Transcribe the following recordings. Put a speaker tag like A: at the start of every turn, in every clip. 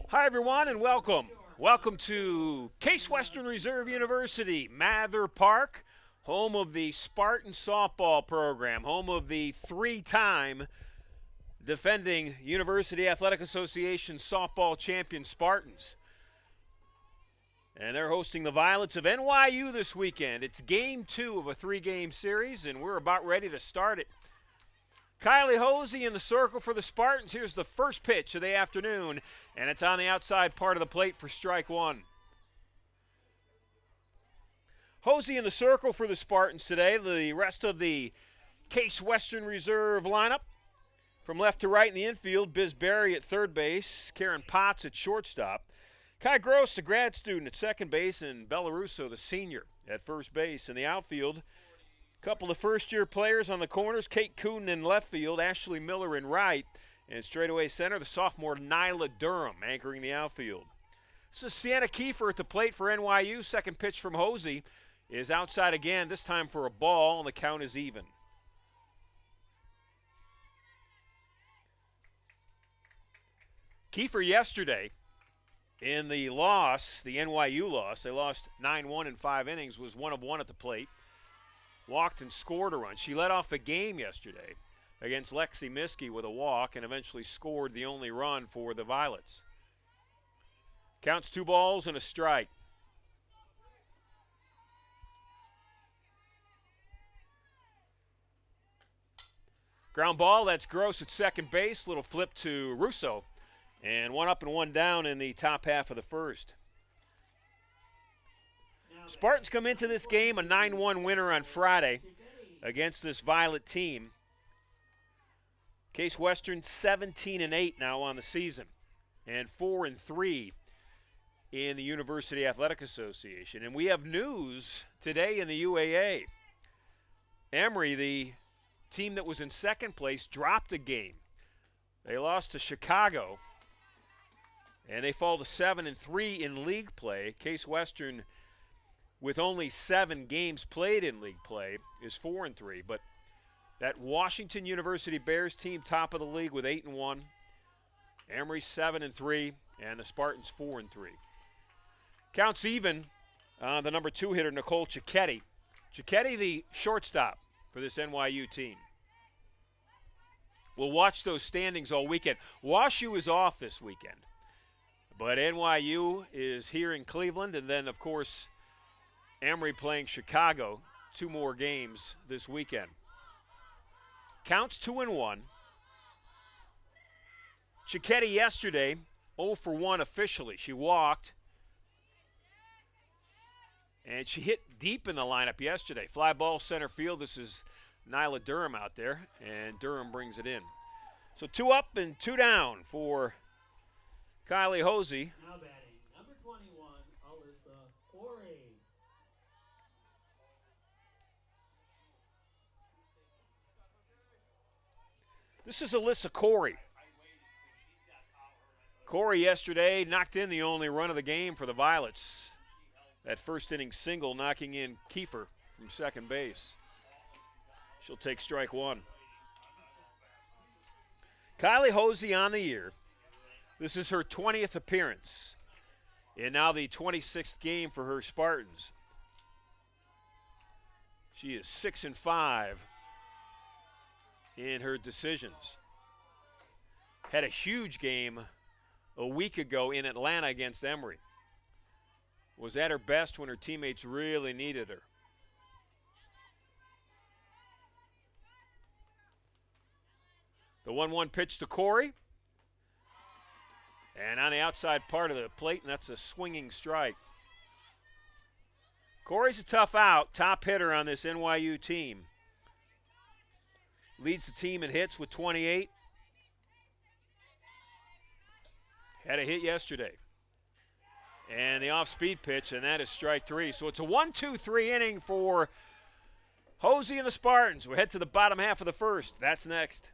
A: Hi, everyone, and welcome. Welcome to Case Western Reserve University, Mather Park, home of the Spartan softball program, home of the three-time defending University Athletic Association softball champion Spartans. And they're hosting the Violets of NYU this weekend. It's game 2 of a 3-game series, and we're about ready to start it. Kylie Hosey in the circle for the Spartans. Here's the first pitch of the afternoon, and it's on the outside part of the plate for strike one. Hosey in the circle for the Spartans today. The rest of the Case Western Reserve lineup. From left to right in the infield, Biz Berry at third base, Karen Potts at shortstop, Kai Gross, the grad student, at second base, and Bella Russo, the senior, at first base. In the outfield, couple of first-year players on the corners, Kate Coonan in left field, Ashley Miller in right, and straightaway center, the sophomore Nyla Durham anchoring the outfield. This is Sienna Kiefer at the plate for NYU. Second pitch from Hosey is outside again, this time for a ball, and the count is even. Kiefer yesterday in the loss, the NYU loss, they lost 9-1 in 5 innings, was 1 of 1 at the plate. Walked and scored a run. She led off the game yesterday against Lexi Miskey with a walk and eventually scored the only run for the Violets. Counts 2 balls and a strike. Ground ball, that's Gross at second base. Little flip to Russo. And 1 up and 1 down in the top half of the first. Spartans come into this game a 9-1 winner on Friday against this Violet team. Case Western 17-8 now on the season, and 4-3 in the University Athletic Association. And we have news today in the UAA. Emory, the team that was in second place, dropped a game. They lost to Chicago, and they fall to 7-3 in league play. Case Western, with only 7 games played in league play, is 4-3. But that Washington University Bears team, top of the league with 8-1. Emory 7-3, and the Spartans 4-3. Counts even on the number 2 hitter, Nicole Cicchetti. Cicchetti, the shortstop for this NYU team. We'll watch those standings all weekend. WashU is off this weekend, but NYU is here in Cleveland, and then, of course, Emory playing Chicago, 2 more games this weekend. Counts 2-1. Cicchetti yesterday, 0 for 1 officially. She walked, and she hit deep in the lineup yesterday. Fly ball center field. This is Nyla Durham out there, and Durham brings it in. So 2 up and 2 down for Kylie Hosey.
B: Now batting, number 21, Alyssa Corey.
A: This is Alyssa Corey. Corey yesterday knocked in the only run of the game for the Violets. That first inning single knocking in Kiefer from second base. She'll take strike 1. Kylie Hosey on the year. This is her 20th appearance, and now the 26th game for her Spartans. She is 6-5 in her decisions. Had a huge game a week ago in Atlanta against Emory. Was at her best when her teammates really needed her. The 1-1 pitch to Corey. And on the outside part of the plate, and that's a swinging strike. Corey's a tough out, top hitter on this NYU team. Leads the team in hits with 28. Had a hit yesterday. And the off-speed pitch, and that is strike 3. So it's a 1-2-3 inning for Hosey and the Spartans. We head to the bottom half of the first. That's next.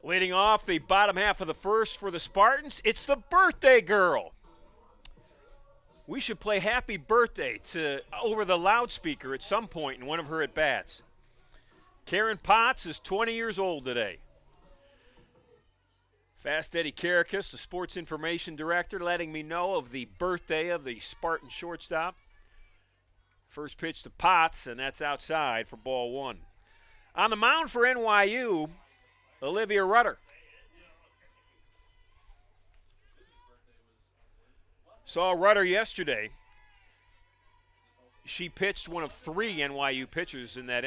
A: Leading off the bottom half of the first for the Spartans, it's the birthday girl. We should play Happy Birthday over the loudspeaker at some point in one of her at-bats. Karen Potts is 20 years old today. Fast Eddie Karakas, the sports information director, letting me know of the birthday of the Spartan shortstop. First pitch to Potts, and that's outside for ball one. On the mound for NYU, Olivia Rutter. Saw Rutter yesterday. She pitched one of 3 NYU pitchers in that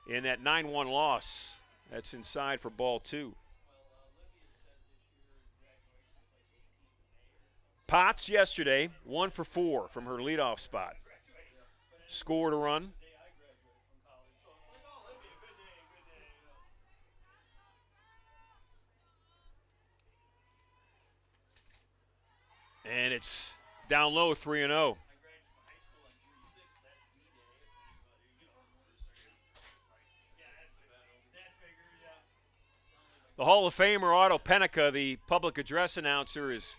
A: 9-1 loss. That's inside for ball 2. Potts yesterday, 1 for 4 from her leadoff spot. Scored a run. And it's down low, 3-0. The Hall of Famer Otto Pennica, the public address announcer, is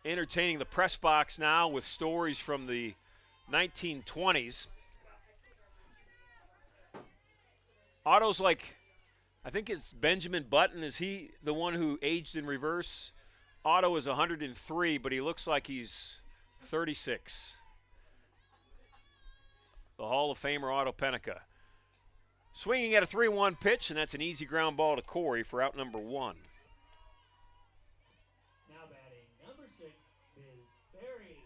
A: entertaining the press box now with stories from the 1920s. Otto's like, I think it's Benjamin Button. Is he the one who aged in reverse? Otto is 103, but he looks like he's 36. The Hall of Famer Otto Pennica. Swinging at a 3-1 pitch, and that's an easy ground ball to Corey for out number 1.
B: Now batting number 6 is Berry.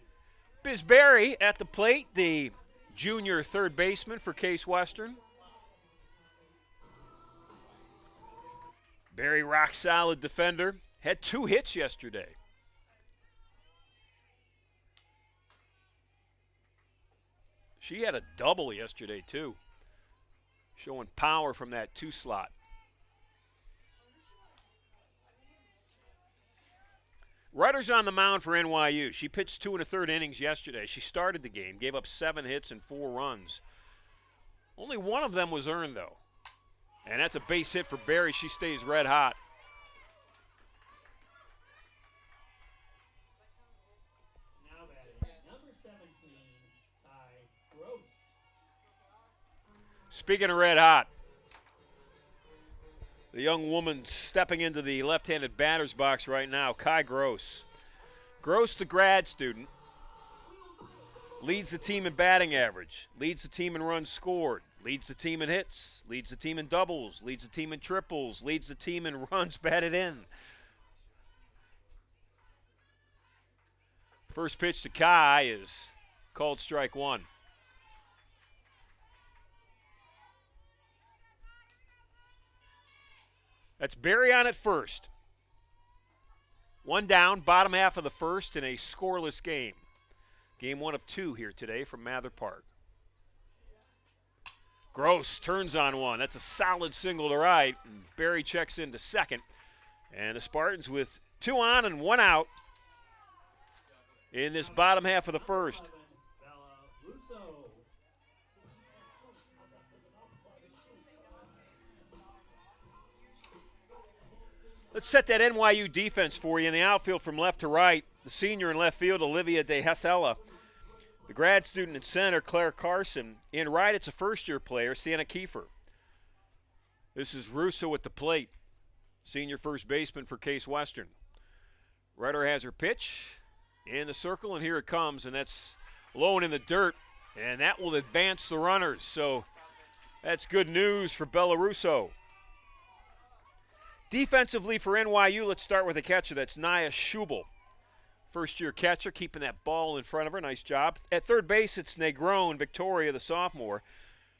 A: Biz Berry at the plate, the junior third baseman for Case Western. Berry, rock solid defender. Had 2 hits yesterday. She had a double yesterday, too. Showing power from that 2 slot. Rutter's on the mound for NYU. She pitched 2 1/3 innings yesterday. She started the game, gave up 7 hits and 4 runs. Only one of them was earned, though. And that's a base hit for Berry. She stays red hot.
B: Now batting number 17 by Gross.
A: Speaking of red hot, the young woman stepping into the left-handed batter's box right now, Kai Gross. Gross, the grad student, leads the team in batting average, leads the team in runs scored, leads the team in hits, leads the team in doubles, leads the team in triples, leads the team in runs batted in. First pitch to Kai is called strike 1. That's Berry on at first. 1 down, bottom half of the first in a scoreless game. Game 1 of 2 here today from Mather Park. Gross turns on one. That's a solid single to right. And Berry checks into second. And the Spartans with 2 on and 1 out in this bottom half of the first. Let's set that NYU defense for you in the outfield from left to right. The senior in left field, Olivia De Hesela. The grad student in center, Claire Carson. In right, it's a first-year player, Sienna Kiefer. This is Russo at the plate, senior first baseman for Case Western. Rutter has her pitch in the circle, and here it comes, and that's low and in the dirt, and that will advance the runners. So that's good news for Bella Russo. Defensively for NYU, let's start with a catcher. That's Naya Schubel. First-year catcher, keeping that ball in front of her. Nice job. At third base, it's Negron, Victoria, the sophomore.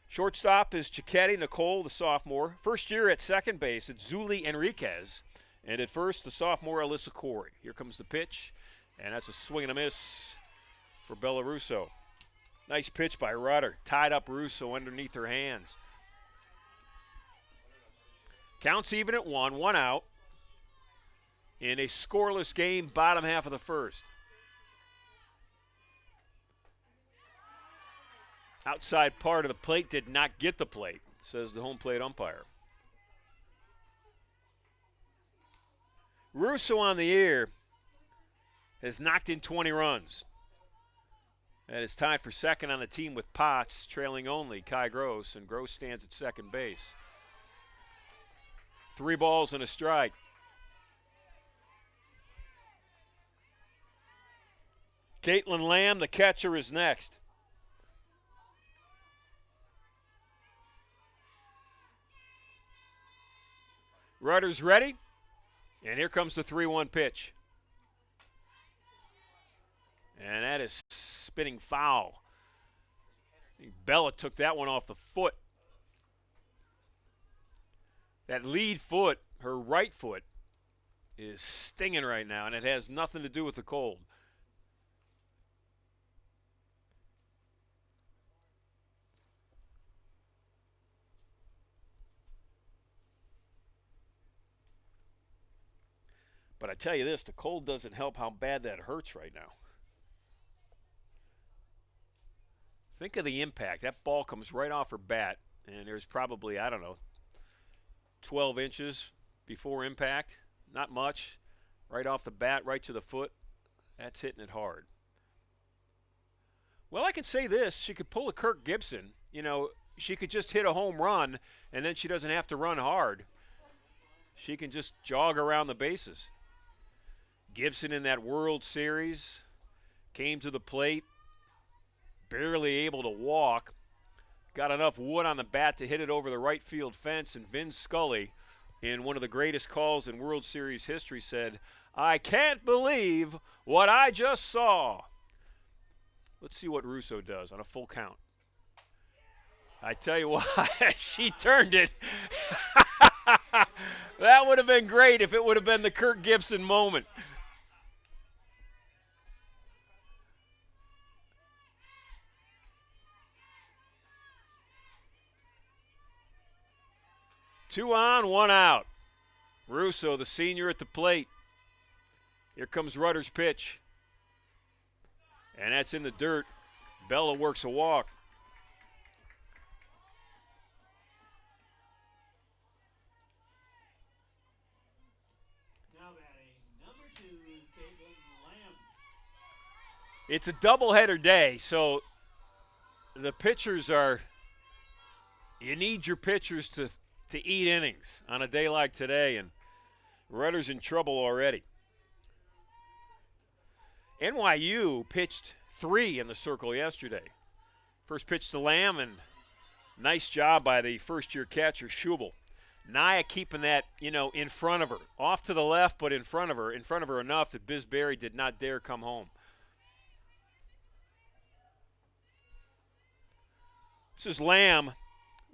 A: Shortstop is Chiquetti Nicole, the sophomore. First year at second base, it's Zuli Enriquez. And at first, the sophomore, Alyssa Corey. Here comes the pitch, and that's a swing and a miss for Bella Russo. Nice pitch by Rutter. Tied up Russo underneath her hands. Counts even at 1 out. In a scoreless game, bottom half of the first. Outside part of the plate did not get the plate, says the home plate umpire. Russo on the year has knocked in 20 runs. And is tied for second on the team with Potts, trailing only Kai Gross, and Gross stands at second base. 3 balls and a strike. Caitlin Lamb, the catcher, is next. Rudder's ready, and here comes the 3-1 pitch. And that is spinning foul. Bella took that one off the foot. That lead foot, her right foot, is stinging right now, and it has nothing to do with the cold. But I tell you this, the cold doesn't help how bad that hurts right now. Think of the impact. That ball comes right off her bat, and there's probably, I don't know, 12 inches before impact. Not much. Right off the bat, right to the foot. That's hitting it hard. Well, I can say this. She could pull a Kirk Gibson. You know, she could just hit a home run, and then she doesn't have to run hard. She can just jog around the bases. Gibson in that World Series came to the plate, barely able to walk, got enough wood on the bat to hit it over the right field fence, and Vin Scully, in one of the greatest calls in World Series history, said, "I can't believe what I just saw." Let's see what Russo does on a full count. I tell you what, she turned it. That would have been great if it would have been the Kirk Gibson moment. Two on, one out. Russo, the senior, at the plate. Here comes Rudder's pitch. And that's in the dirt. Bella works a walk.
B: Now batting, number 2, Caitlin Lamb.
A: It's a doubleheader day, so the pitchers are, you need your pitchers to eat innings on a day like today, and Rudder's in trouble already. NYU pitched 3 in the circle yesterday. First pitch to Lamb, and nice job by the first-year catcher, Schubel. Nia keeping that, in front of her. Off to the left, but in front of her enough that Biz Berry did not dare come home. This is Lamb,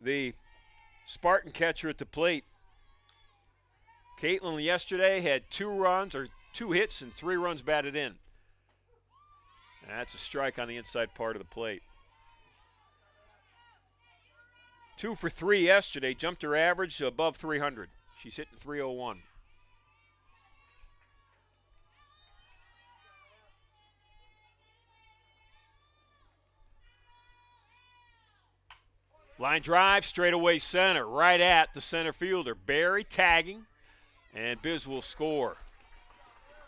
A: the Spartan catcher at the plate. Caitlin yesterday had 2 hits and 3 runs batted in. And that's a strike on the inside part of the plate. 2 for 3 yesterday, jumped her average to above 300. She's hitting .301. Line drive, straightaway center, right at the center fielder. Barry tagging, and Biz will score.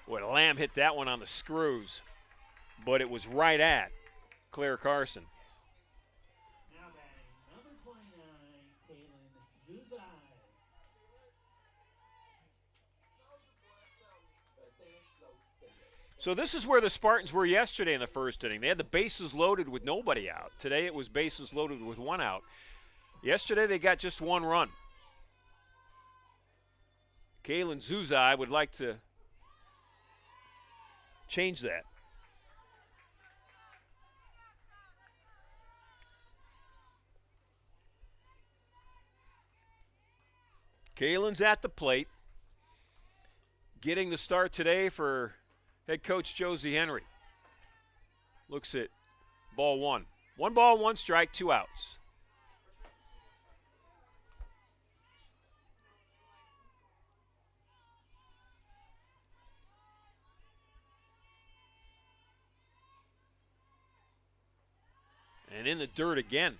A: Boy, Lamb hit that one on the screws, but it was right at Claire Carson.
B: Now batting, number 29, Caitlin Zuzai.
A: So this is where the Spartans were yesterday in the first inning. They had the bases loaded with nobody out. Today it was bases loaded with 1 out. Yesterday they got just 1 run. Caitlin Zuzai would like to change that. Kaylin's at the plate, getting the start today for head coach Josie Henry. Looks at ball 1. 1 ball, 1 strike, 2 outs. And in the dirt again.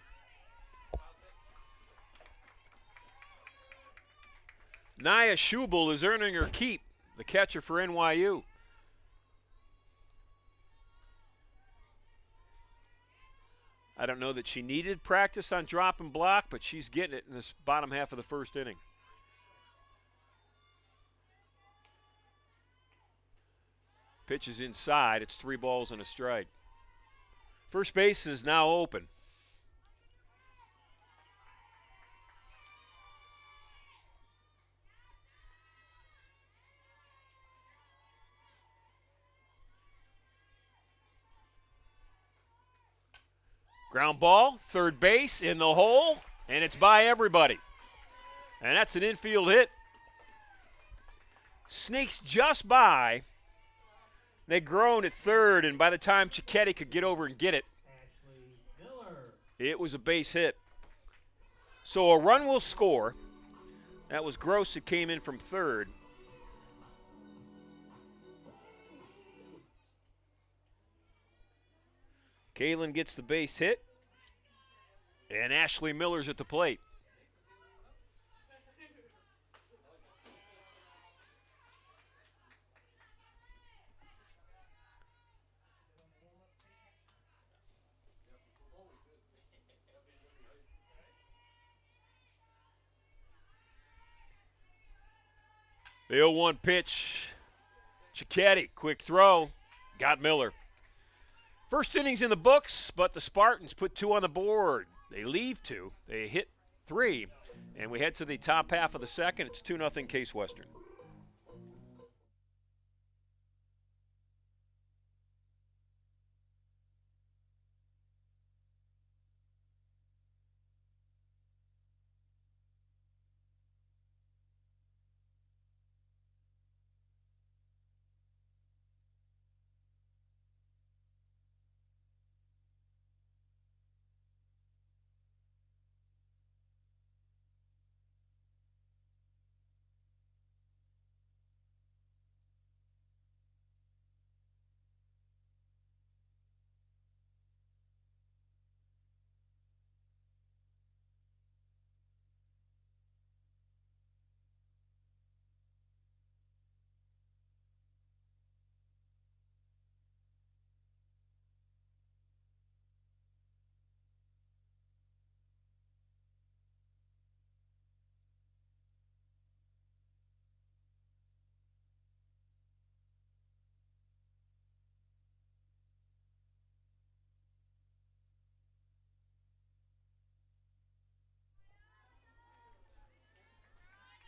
A: Nia Schubel is earning her keep. the catcher for NYU. I don't know that she needed practice on drop and block, but she's getting it in this bottom half of the first inning. Pitch is inside. It's 3 balls and a strike. First base is now open. Ground ball, third base, in the hole, and it's by everybody. And that's an infield hit. Sneaks just by. They groan at third, and by the time Cicchetti could get over and get it, it was a base hit. So a run will score. That was Gross that came in from third. Kalen gets the base hit, and Ashley Miller's at the plate. The 0-1 pitch. Cicchetti, quick throw, got Miller. First inning's in the books, but the Spartans put 2 on the board. They leave 2. They hit 3. And we head to the top half of the second. It's 2-0 Case Western.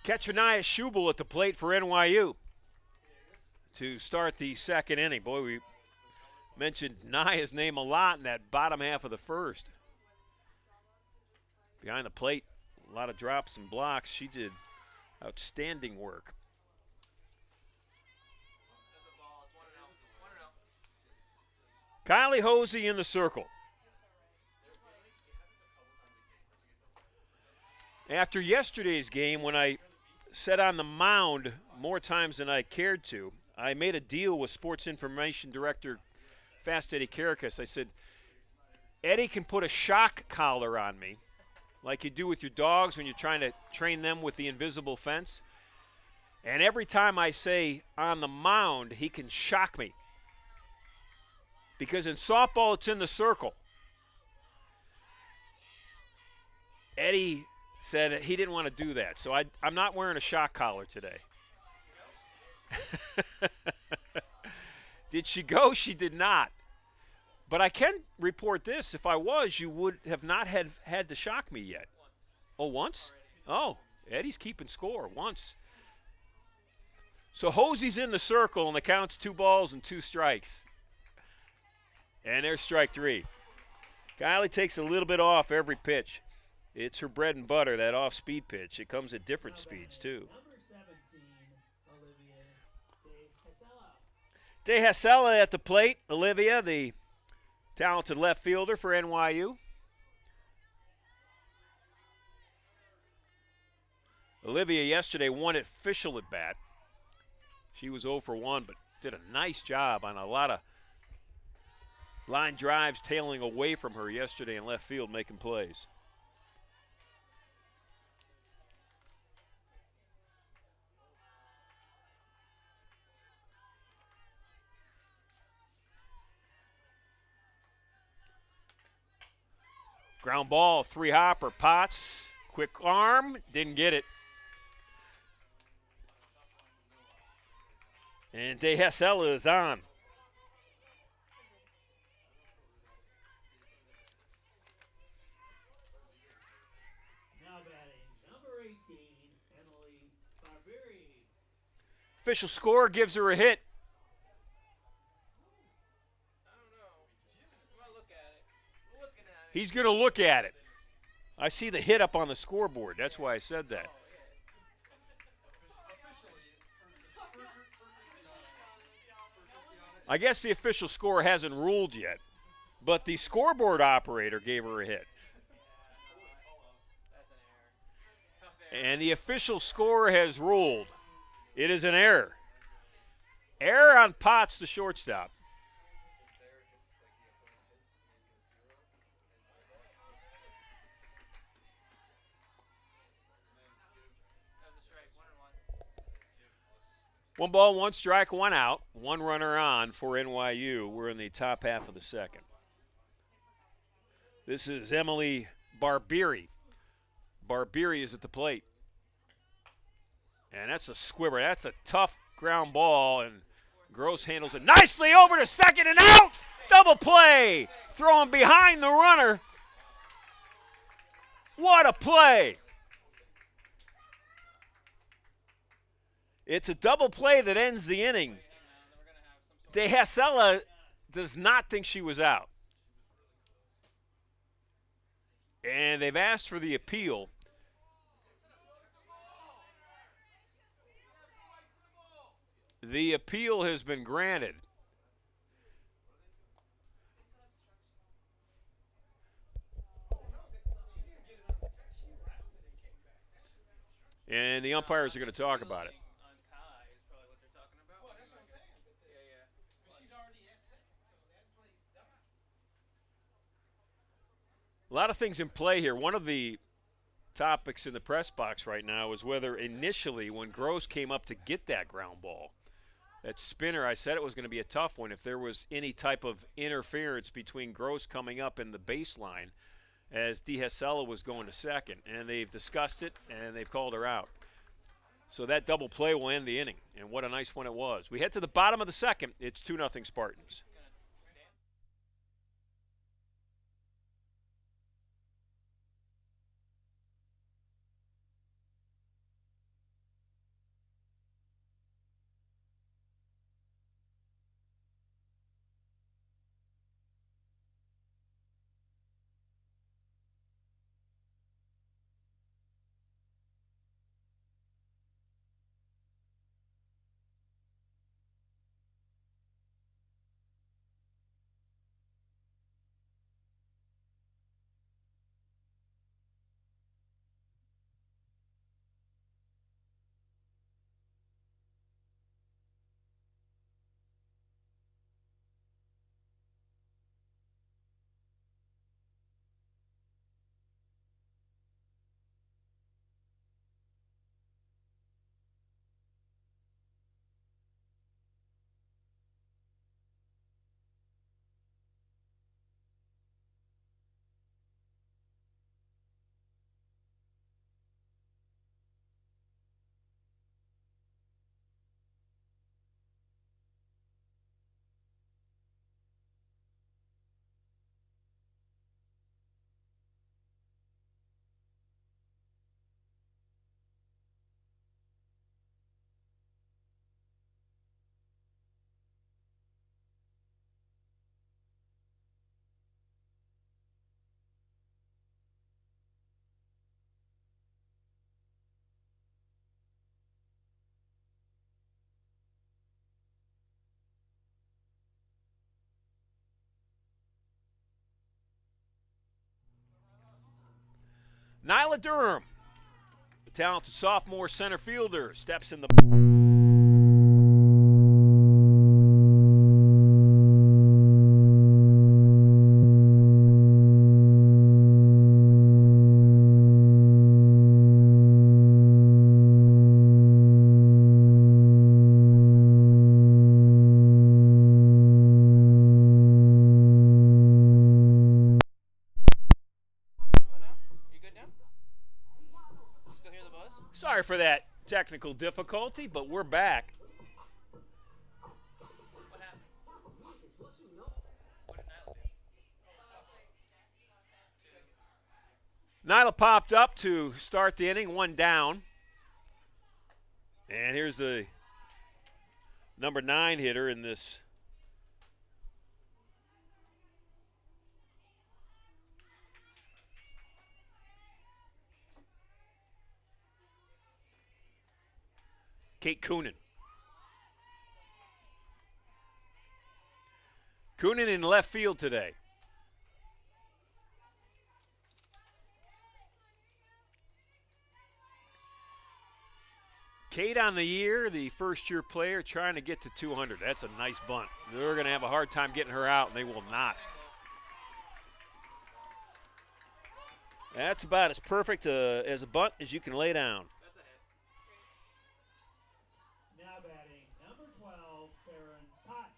A: Catcher Nia Schubel at the plate for NYU to start the second inning. Boy, we mentioned Nia's name a lot in that bottom half of the first. Behind the plate, a lot of drops and blocks. She did outstanding work. Kylie Hosey in the circle. After yesterday's game, when I sat on the mound more times than I cared to, I made a deal with Sports Information Director Fast Eddie Karakas. I said, Eddie can put a shock collar on me, like you do with your dogs when you're trying to train them with the invisible fence. And every time I say on the mound, he can shock me. Because in softball, it's in the circle. Eddie said he didn't want to do that, so I'm not wearing a shock collar today. Did she go? She did not. But I can report this. If I was, you would have not had to shock me yet. Oh, once? Oh, Eddie's keeping score. Once. So Hosey's in the circle, and the count's 2 balls and 2 strikes. And there's strike 3. Kylie takes a little bit off every pitch. It's her bread and butter, that off-speed pitch. It comes at different speeds, too. De Hasela at the plate. Olivia, the talented left fielder for NYU. Olivia yesterday won at official at bat. She was 0 for 1, but did a nice job on a lot of line drives tailing away from her yesterday in left field, making plays. Ground ball, three hopper, Potts. Quick arm, didn't get it. And De Hessela is on.
B: Now batting, number 18, Emily Barberi.
A: Official score gives her a hit. He's going to look at it. I see the hit up on the scoreboard. That's why I said that. I guess the official score hasn't ruled yet, but the scoreboard operator gave her a hit. And the official score has ruled. It is an error. Error on Potts, the shortstop. One ball, one strike, one out. One runner on for NYU. We're in the top half of the second. This is Emily Barberi. Barberi is at the plate. And that's a squibber. That's a tough ground ball, and Gross handles it nicely over to second and out. Double play. Throwing behind the runner. What a play. It's a double play that ends the inning. De Hessela does not think she was out. And they've asked for the appeal. The appeal has been granted. And the umpires are going to talk about it. A lot of things in play here. One of the topics in the press box right now is whether initially when Gross came up to get that ground ball, that spinner, I said it was going to be a tough one if there was any type of interference between Gross coming up in the baseline as De Hessela was going to second. And they've discussed it, and they've called her out. So that double play will end the inning, and what a nice one it was. We head to the bottom of the second. It's 2-0 Spartans. Nyla Durham, the talented sophomore center fielder, steps in the Sorry for that technical difficulty, but we're back. Nyla popped up to start the inning, one down. And here's the number 9 hitter in this. Kate Coonan. Coonan in left field today. Kate on the year, the first-year player trying to get to 200. That's a nice bunt. They're going to have a hard time getting her out, and they will not. That's about as perfect as a bunt as you can lay down.
B: Now batting number 12, Farron Potts.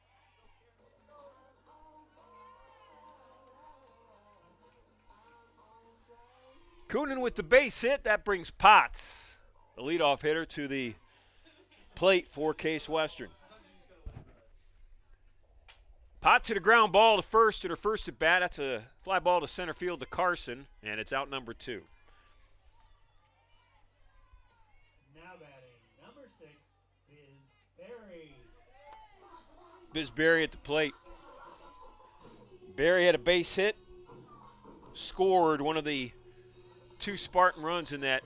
A: Coonan with the base hit. That brings Potts, the leadoff hitter, to the plate for Case Western. Potts hit a ground ball to first at her first at bat. That's a fly ball to center field to Carson, and it's out number 2.
B: Now batting number 6 is Barry.
A: Biz Berry at the plate. Berry had a base hit, scored one of the 2 Spartan runs in that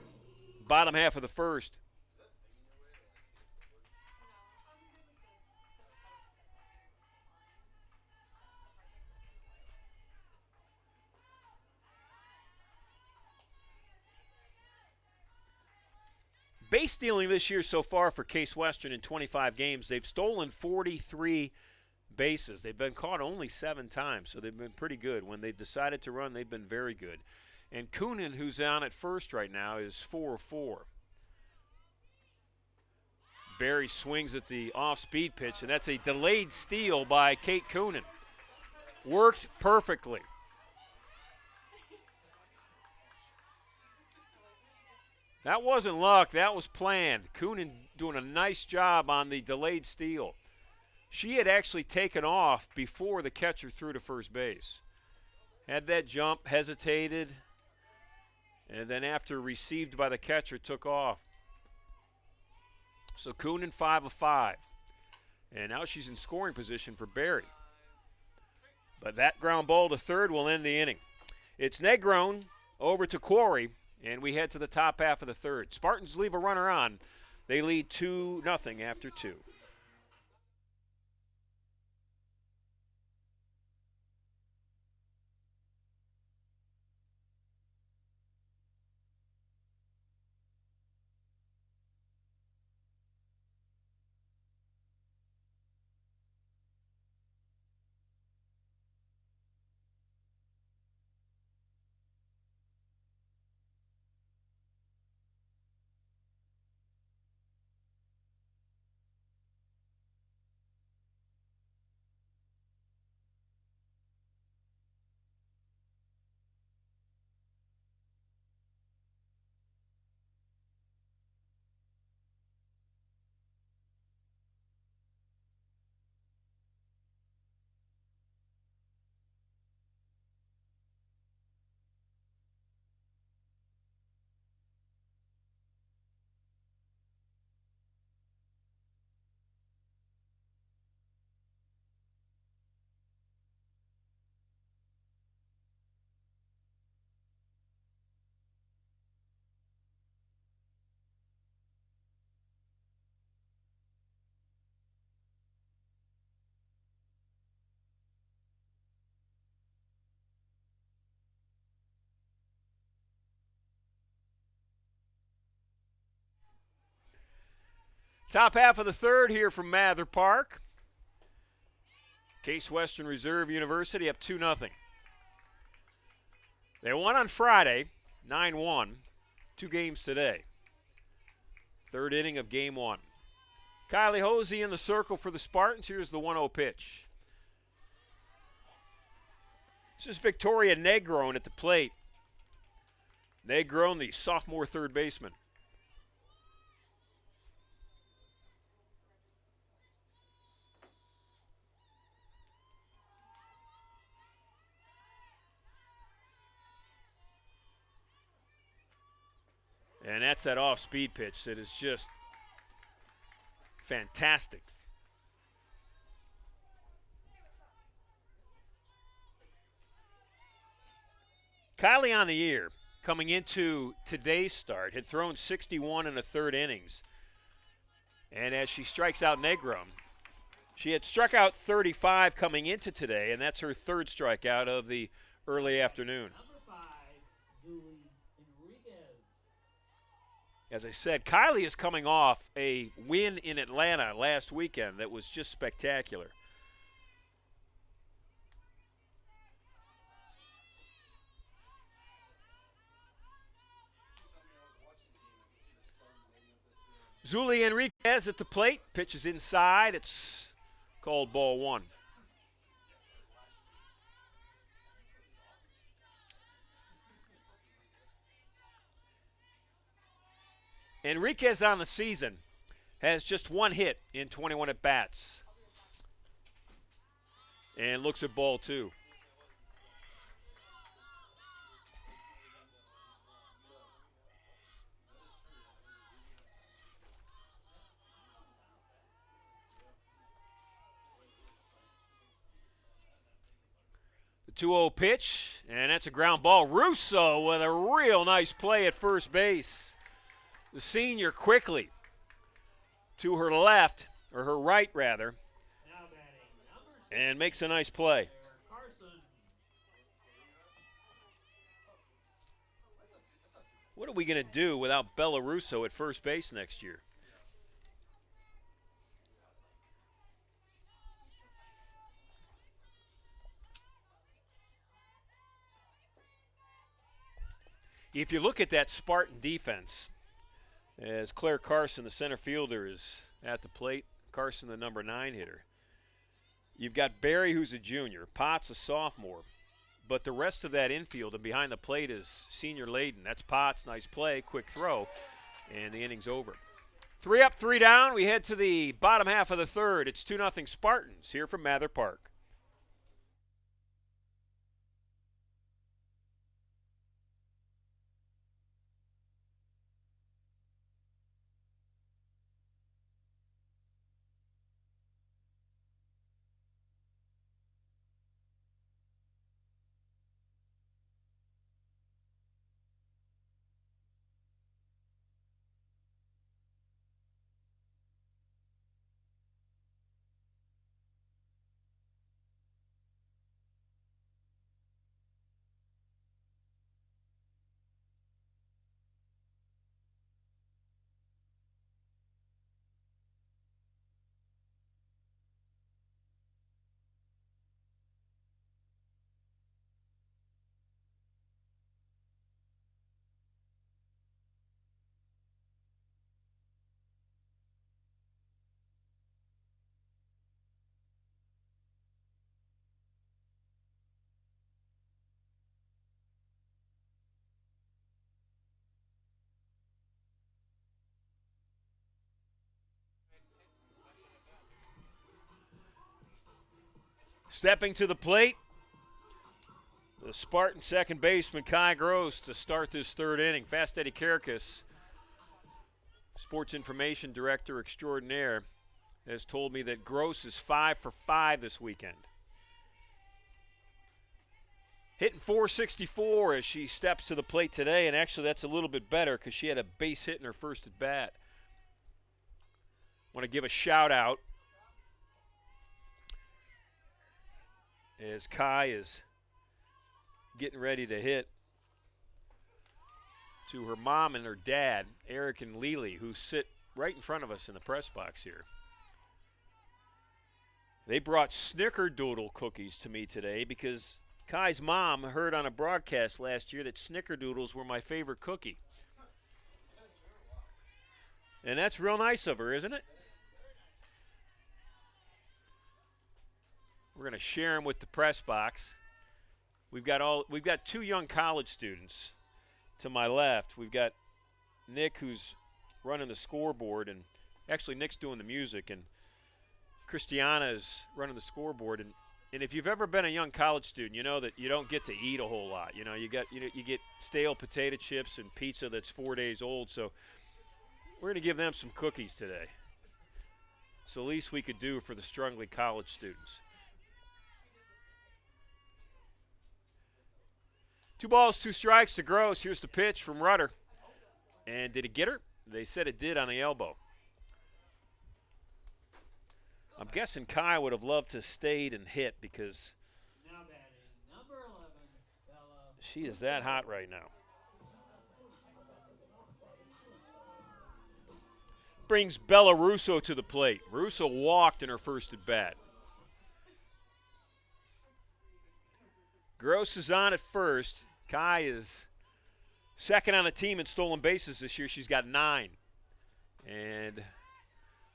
A: bottom half of the first. Base stealing this year so far for Case Western in 25 games. They've stolen 43 bases. They've been caught only 7 times, so they've been pretty good. When they've decided to run, they've been very good. And Coonan, who's on at first right now, is 4-4. Barry swings at the off-speed pitch, and that's a delayed steal by Kate Coonan. Worked perfectly. That wasn't luck. That was planned. Coonan doing a nice job on the delayed steal. She had actually taken off before the catcher threw to first base. Had that jump, hesitated, and then after received by the catcher, took off. So Coonan 5 of 5. And now she's in scoring position for Barry. But that ground ball to third will end the inning. It's Negron over to Quarry, and we head to the top half of the third. Spartans leave a runner on. They lead 2-0 after 2. Top half of the third here from Mather Park. Case Western Reserve University up 2-0. They won on Friday, 9-1. 2 games today. Third inning of game 1. Kylie Hosey in the circle for the Spartans. Here's the 1-0 pitch. This is Victoria Negron at the plate. Negron, the sophomore third baseman. And that's that off-speed pitch that is just fantastic. Kylie on the year, coming into today's start, had thrown 61 in the third innings. And as she strikes out Negron, she had struck out 35 coming into today, and that's her third strikeout of the early afternoon.
B: Number 5, Julie Enriquez.
A: As I said, Kylie is coming off a win in Atlanta last weekend that was just spectacular. Julie Enriquez at the plate, pitches inside. It's called ball 1. Enriquez on the season has just 1 hit in 21 at-bats. And looks at ball 2. The 2-0 pitch, and that's a ground ball. Russo with a real nice play at first base. The senior quickly to her left, or her right rather,
B: Now batting number 6,
A: and makes a nice play.
B: Carson.
A: What are we going to do without Bella Russo at first base next year? If you look at that Spartan defense, as Claire Carson, the center fielder, is at the plate, Carson, the number 9 hitter. You've got Barry, who's a junior, Potts, a sophomore, but the rest of that infield and behind the plate is senior Layden. That's Potts, nice play, quick throw, and the inning's over. 3 up, 3 down. We head to the bottom half of the third. It's 2-0 Spartans here from Mather Park. Stepping to the plate, the Spartan second baseman Kai Gross to start this third inning. Fast Eddie Karakas, sports information director extraordinaire, has told me that Gross is 5 for 5 this weekend. Hitting .464 as she steps to the plate today, and actually that's a little bit better because she had a base hit in her first at bat. Want to give a shout out as Kai is getting ready to hit to her mom and her dad, Eric and Lily, who sit right in front of us in the press box here. They brought snickerdoodle cookies to me today because Kai's mom heard on a broadcast last year that snickerdoodles were my favorite cookie. And that's real nice of her, isn't it? We're going to share them with the press box. We've got 2 young college students to my left. We've got Nick, who's running the scoreboard, and actually Nick's doing the music, and Christiana is running the scoreboard. And And if you've ever been a young college student, you know that you don't get to eat a whole lot. You get stale potato chips and pizza that's 4 days old. So we're going to give them some cookies today. It's the least we could do for the struggling college students. 2 balls, 2 strikes to Gross. Here's the pitch from Rudder. And did it get her? They said it did on the elbow. I'm guessing Kai would have loved to have stayed and hit because
B: Now batting, number 11, Bella.
A: she is that hot right now. Brings Bella Russo to the plate. Russo walked in her first at bat. Gross is on at first. Kai is second on the team in stolen bases this year. She's got 9. And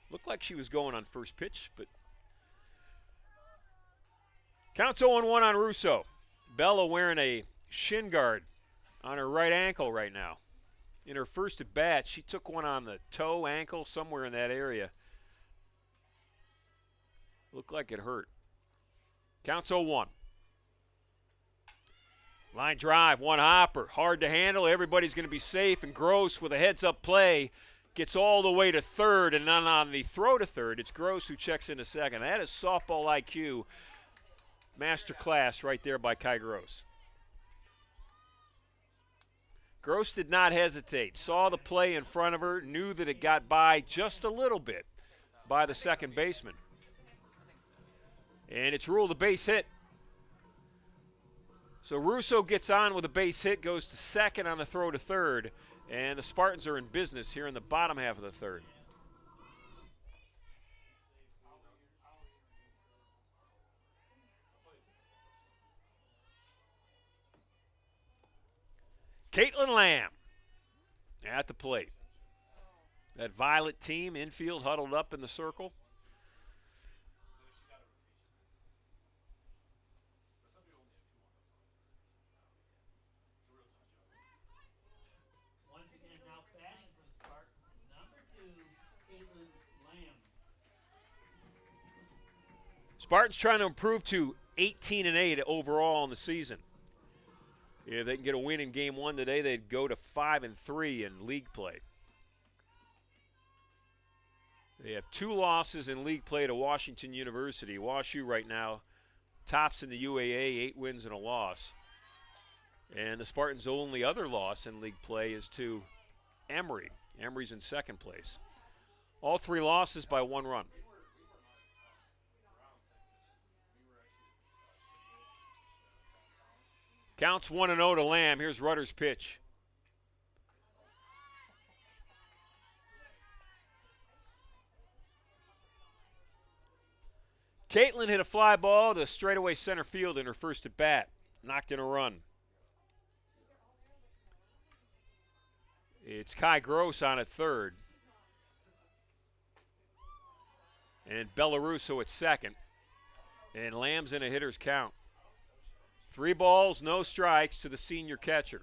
A: looked like she was going on first pitch, but counts 0-1 on Russo. Bella wearing a shin guard on her right ankle right now. In her first at bat, she took one on the toe, ankle, somewhere in that area. Looked like it hurt. Counts 0-1. Line drive, 1 hopper. Hard to handle. Everybody's going to be safe. And Gross with a heads-up play gets all the way to third. And then on the throw to third, it's Gross who checks into second. That is softball IQ master class right there by Kai Gross. Gross did not hesitate. Saw the play in front of her. Knew that it got by just a little bit by the second baseman. And it's ruled a base hit. So Russo gets on with a base hit, goes to second on the throw to third, and the Spartans are in business here in the bottom half of the third. Caitlin Lamb at the plate. That Violet team infield huddled up in the circle.
B: Once again, now batting for the Spartans, number 2, Caitlin Lamb.
A: Spartans trying to improve to 18-8 overall in the season. If they can get a win in game 1 today, they'd go to 5-3 in league play. They have 2 losses in league play to Washington University. WashU right now tops in the UAA, 8 wins and a loss. And the Spartans' only other loss in league play is to Emory. Emory's in second place. All 3 losses by 1 run. Counts 1-0 to Lamb. Here's Rudder's pitch. Caitlin hit a fly ball to straightaway center field in her first at bat. Knocked in a run. It's Kai Gross on at third. And Bella Russo at second. And Lamb's in a hitter's count. 3 balls, no strikes to the senior catcher.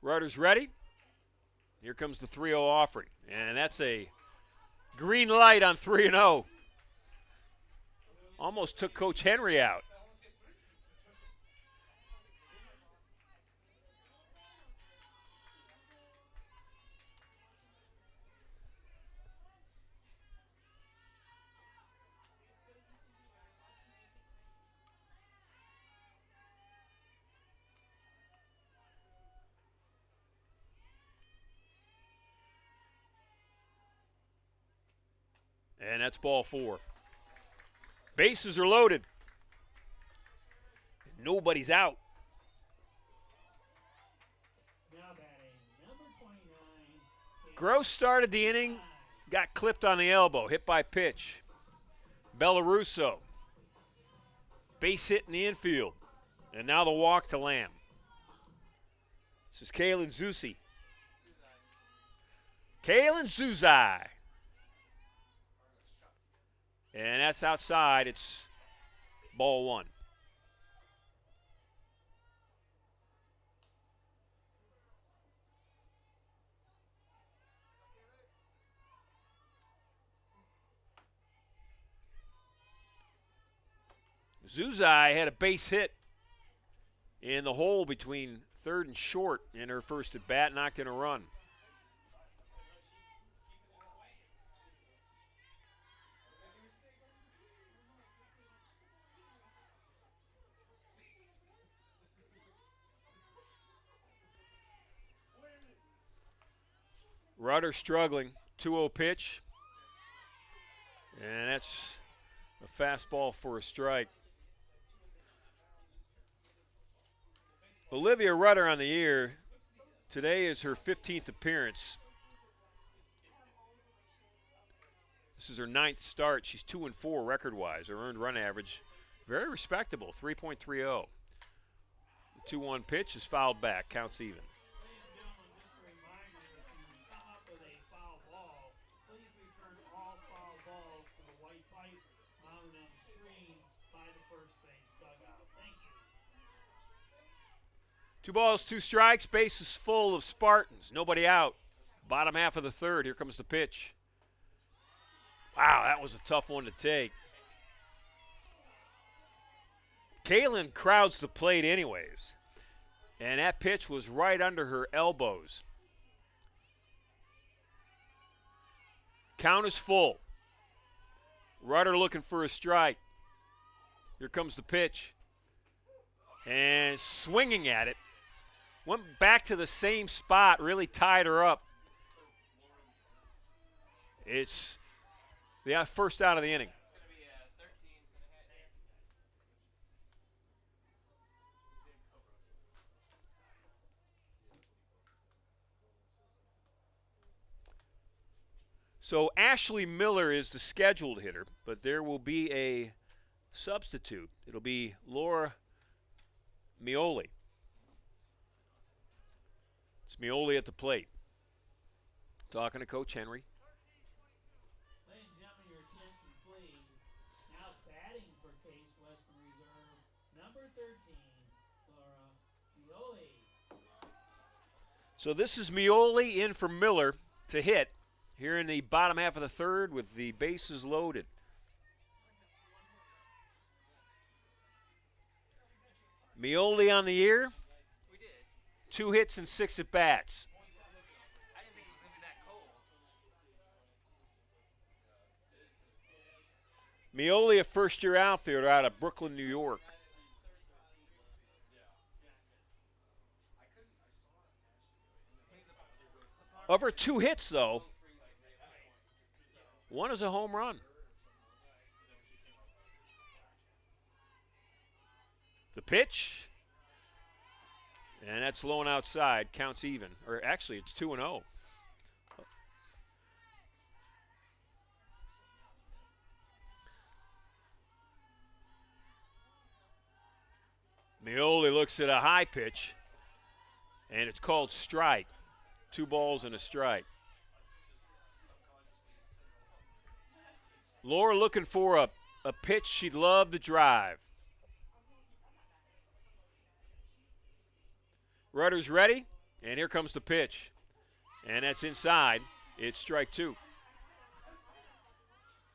A: Rudder's ready. Here comes the 3-0 offering. And that's a green light on 3-0. Almost took Coach Henry out. And that's ball 4. Bases are loaded. Nobody's out.
B: Now batting, number 29.
A: Gross started the inning, got clipped on the elbow, hit by pitch. Bella Russo. Base hit in the infield. And now the walk to Lamb. This is Kaylin Zusi. Kaylin Zuzai. And that's outside. It's ball 1. Zuzai had a base hit in the hole between third and short in her first at bat, knocked in a run. Rudder struggling, 2-0 pitch, and that's a fastball for a strike. Olivia Rudder on the year. Today is her 15th appearance. This is her 9th start. She's 2-4 record-wise. Her earned run average, very respectable, 3.30. The 2-1 pitch is fouled back, counts even. Two balls, two strikes, base is full of Spartans. Nobody out. Bottom half of the third. Here comes the pitch. Wow, that was a tough one to take. Kaylin crowds the plate anyways. And that pitch was right under her elbows. Count is full. Rudder looking for a strike. Here comes the pitch. And swinging at it. Went back to the same spot, really tied her up. It's the first out of the inning. So Ashley Miller is the scheduled hitter, but there will be a substitute. It'll be Laura Mioli. It's Mioli at the plate. Talking to Coach Henry.
B: Ladies and gentlemen, your attention, please. Now batting for Case Western Reserve, number 13, Laura Mioli.
A: So this is Mioli in for Miller to hit here in the bottom half of the third with the bases loaded. Mioli on the year. 2 hits and 6 at-bats.
C: I didn't think it was going to be that cold.
A: Mioli, a first-year outfielder out of Brooklyn, New York. Of her 2 hits, though, 1 is a home run. The pitch. And that's low and outside, counts even. Or actually, it's 2-0. Mioli looks at a high pitch, and it's called strike. 2 balls and a strike. Laura looking for a pitch she'd love to drive. Rudder's ready, and here comes the pitch. And that's inside. It's strike 2.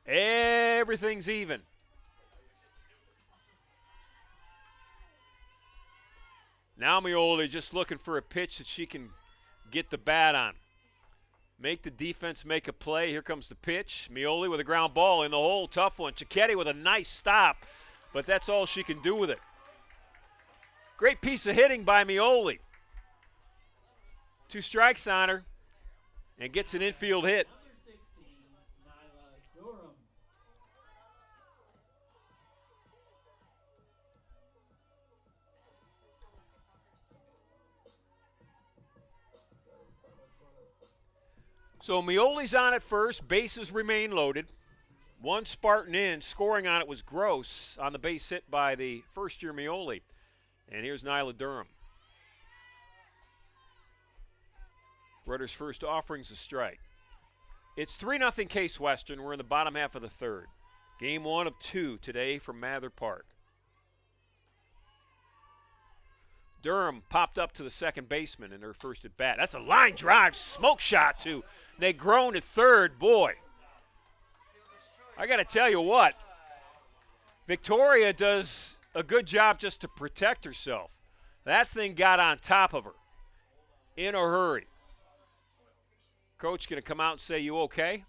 A: Everything's even. Now Mioli just looking for a pitch that she can get the bat on. Make the defense make a play. Here comes the pitch. Mioli with a ground ball in the hole. Tough one. Cicchetti with a nice stop, but that's all she can do with it. Great piece of hitting by Mioli. 2 strikes on her and gets an infield hit.
B: Number 16, Nyla Durham.
A: So Mioli's on at first. Bases remain loaded. 1 Spartan in. Scoring on it was Gross on the base hit by the first-year Mioli. And here's Nyla Durham. Rudder's first offering's a strike. It's 3-0 Case Western. We're in the bottom half of the third. Game 1 of 2 today from Mather Park. Durham popped up to the second baseman in her first at bat. That's a line drive, smoke shot to Negron at third. Boy, I got to tell you what. Victoria does a good job just to protect herself. That thing got on top of her in a hurry. Coach going to come out and say, "You okay?"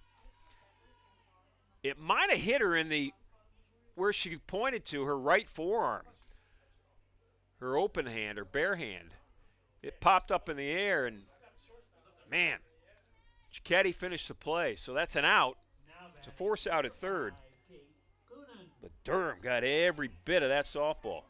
A: It might have hit her in the where she pointed to, her right forearm, her open hand, her bare hand. It popped up in the air, and man, Cicchetti finished the play. So that's an out. It's a force out at third. But Durham got every bit of that softball.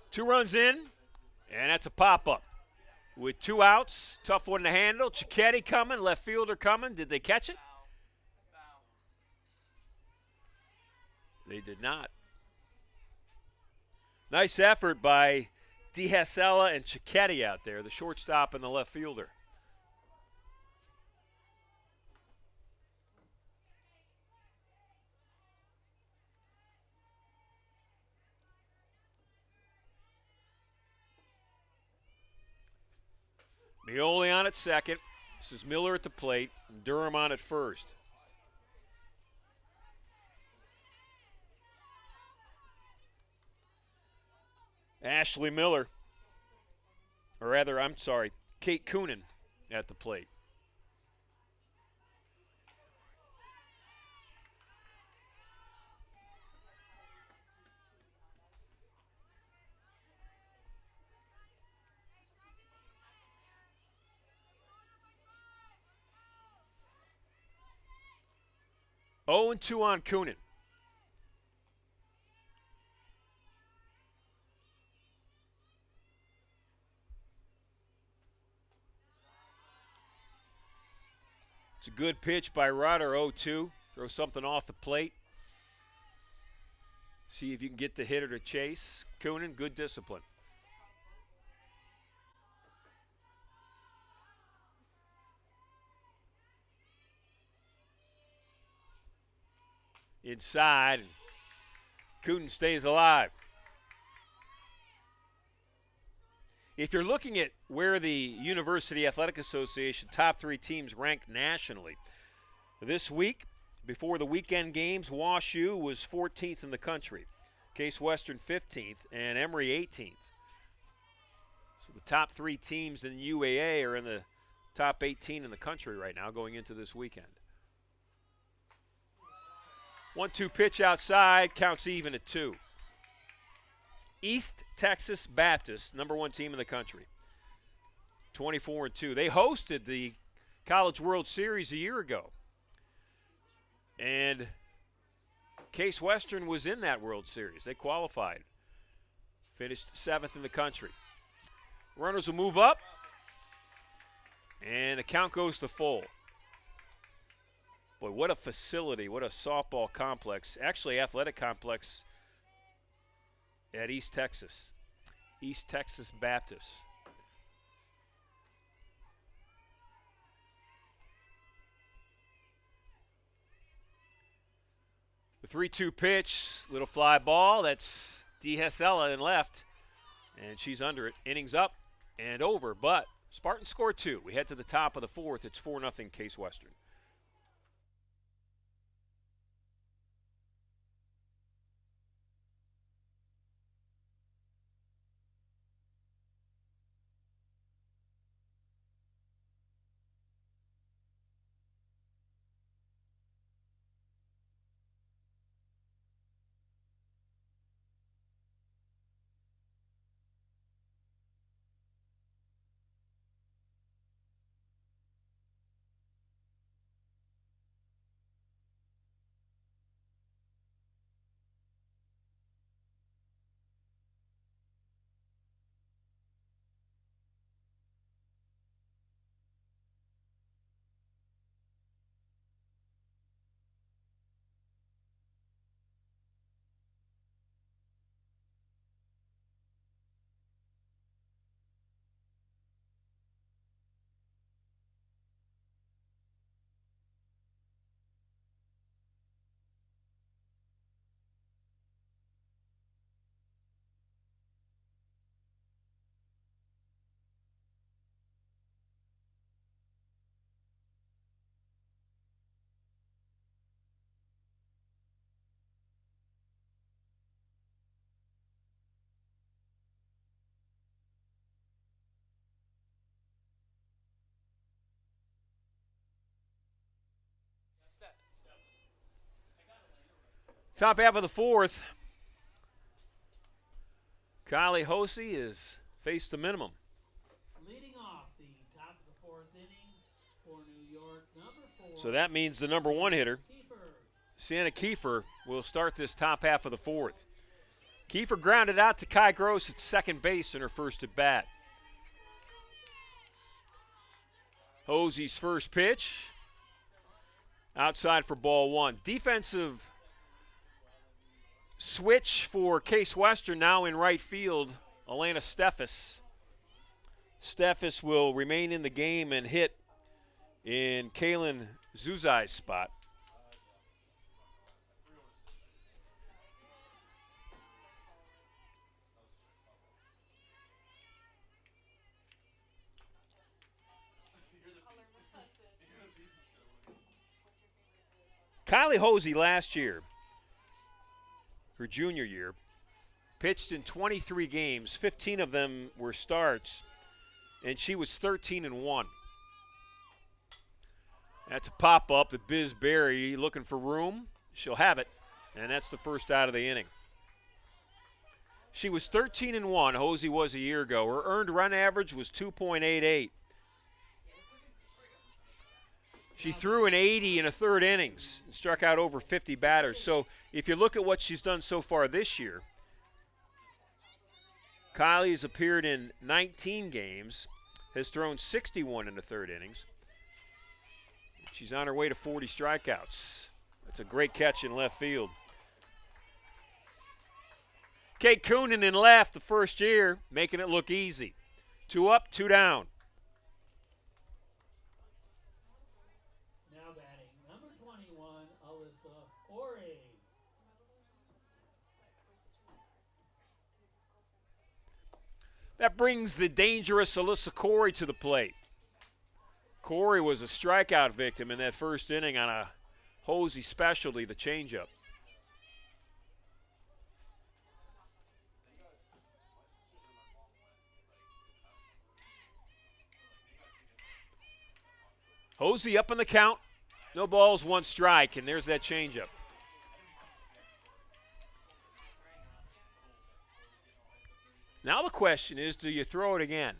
A: Two runs in, and that's a pop-up. With two outs, tough one to handle. Cicchetti coming, left fielder coming. Did they catch it? They did not. Nice effort by DiHesella and Cicchetti out there, the shortstop and the left fielder. Mioli on at second. This is Miller at the plate. And Durham on at first. Ashley Miller, or rather, I'm sorry, Kate Coonan at the plate. Oh, and 2 on Coonan. It's a good pitch by Rutter, 0-2. Throw something off the plate. See if you can get the hitter to chase. Coonan, good discipline. Inside, and Coonan stays alive. If you're looking at where the University Athletic Association top 3 teams rank nationally, this week, before the weekend games, WashU was 14th in the country, Case Western 15th, and Emory 18th. So the top 3 teams in UAA are in the top 18 in the country right now going into this weekend. 1-2 pitch outside, counts even at 2. East Texas Baptist, number 1 team in the country, 24-2. They hosted the College World Series a year ago. And Case Western was in that World Series. They qualified. Finished 7th in the country. Runners will move up. And the count goes to full. Boy, what a facility, what a softball complex. Actually, athletic complex at East Texas. East Texas Baptist. The 3-2 pitch, little fly ball. That's DiHesella in left, and she's under it. Innings up and over, but Spartans score 2. We head to the top of the 4th. It's 4-0 Case Western. Top half of the fourth. Kylie Hosey has faced the minimum.
B: Leading off the top of the fourth inning for New York, number 4.
A: So that means the number 1 hitter,
B: Kiefer.
A: Sienna Kiefer, will start this top half of the fourth. Kiefer grounded out to Kai Gross at second base in her first at bat. Hosey's first pitch. Outside for ball 1. Defensive switch for Case Western now in right field, Elena Steffes. Steffes will remain in the game and hit in Kaylin Zuzai's spot. Kylie Hosey last year, her junior year, pitched in 23 games. 15 of them were starts, and she was 13-1. That's a pop-up that Biz Berry looking for room. She'll have it, and that's the first out of the inning. She was 13-1, Hosey was a year ago. Her earned run average was 2.88. She threw an 80 in a third innings and struck out over 50 batters. So if you look at what she's done so far this year, Kylie has appeared in 19 games, has thrown 61 in the third innings. She's on her way to 40 strikeouts. That's a great catch in left field. Kate Coonan in left the first year, making it look easy. 2 up, 2 down.
B: Now batting, number 21, Alyssa Ore.
A: That brings the dangerous Alyssa Corey to the plate. Corey was a strikeout victim in that first inning on a Hosey specialty, the changeup. Hosey up in the count. No balls, 1 strike, and there's that changeup. Now the question is, do you throw it again?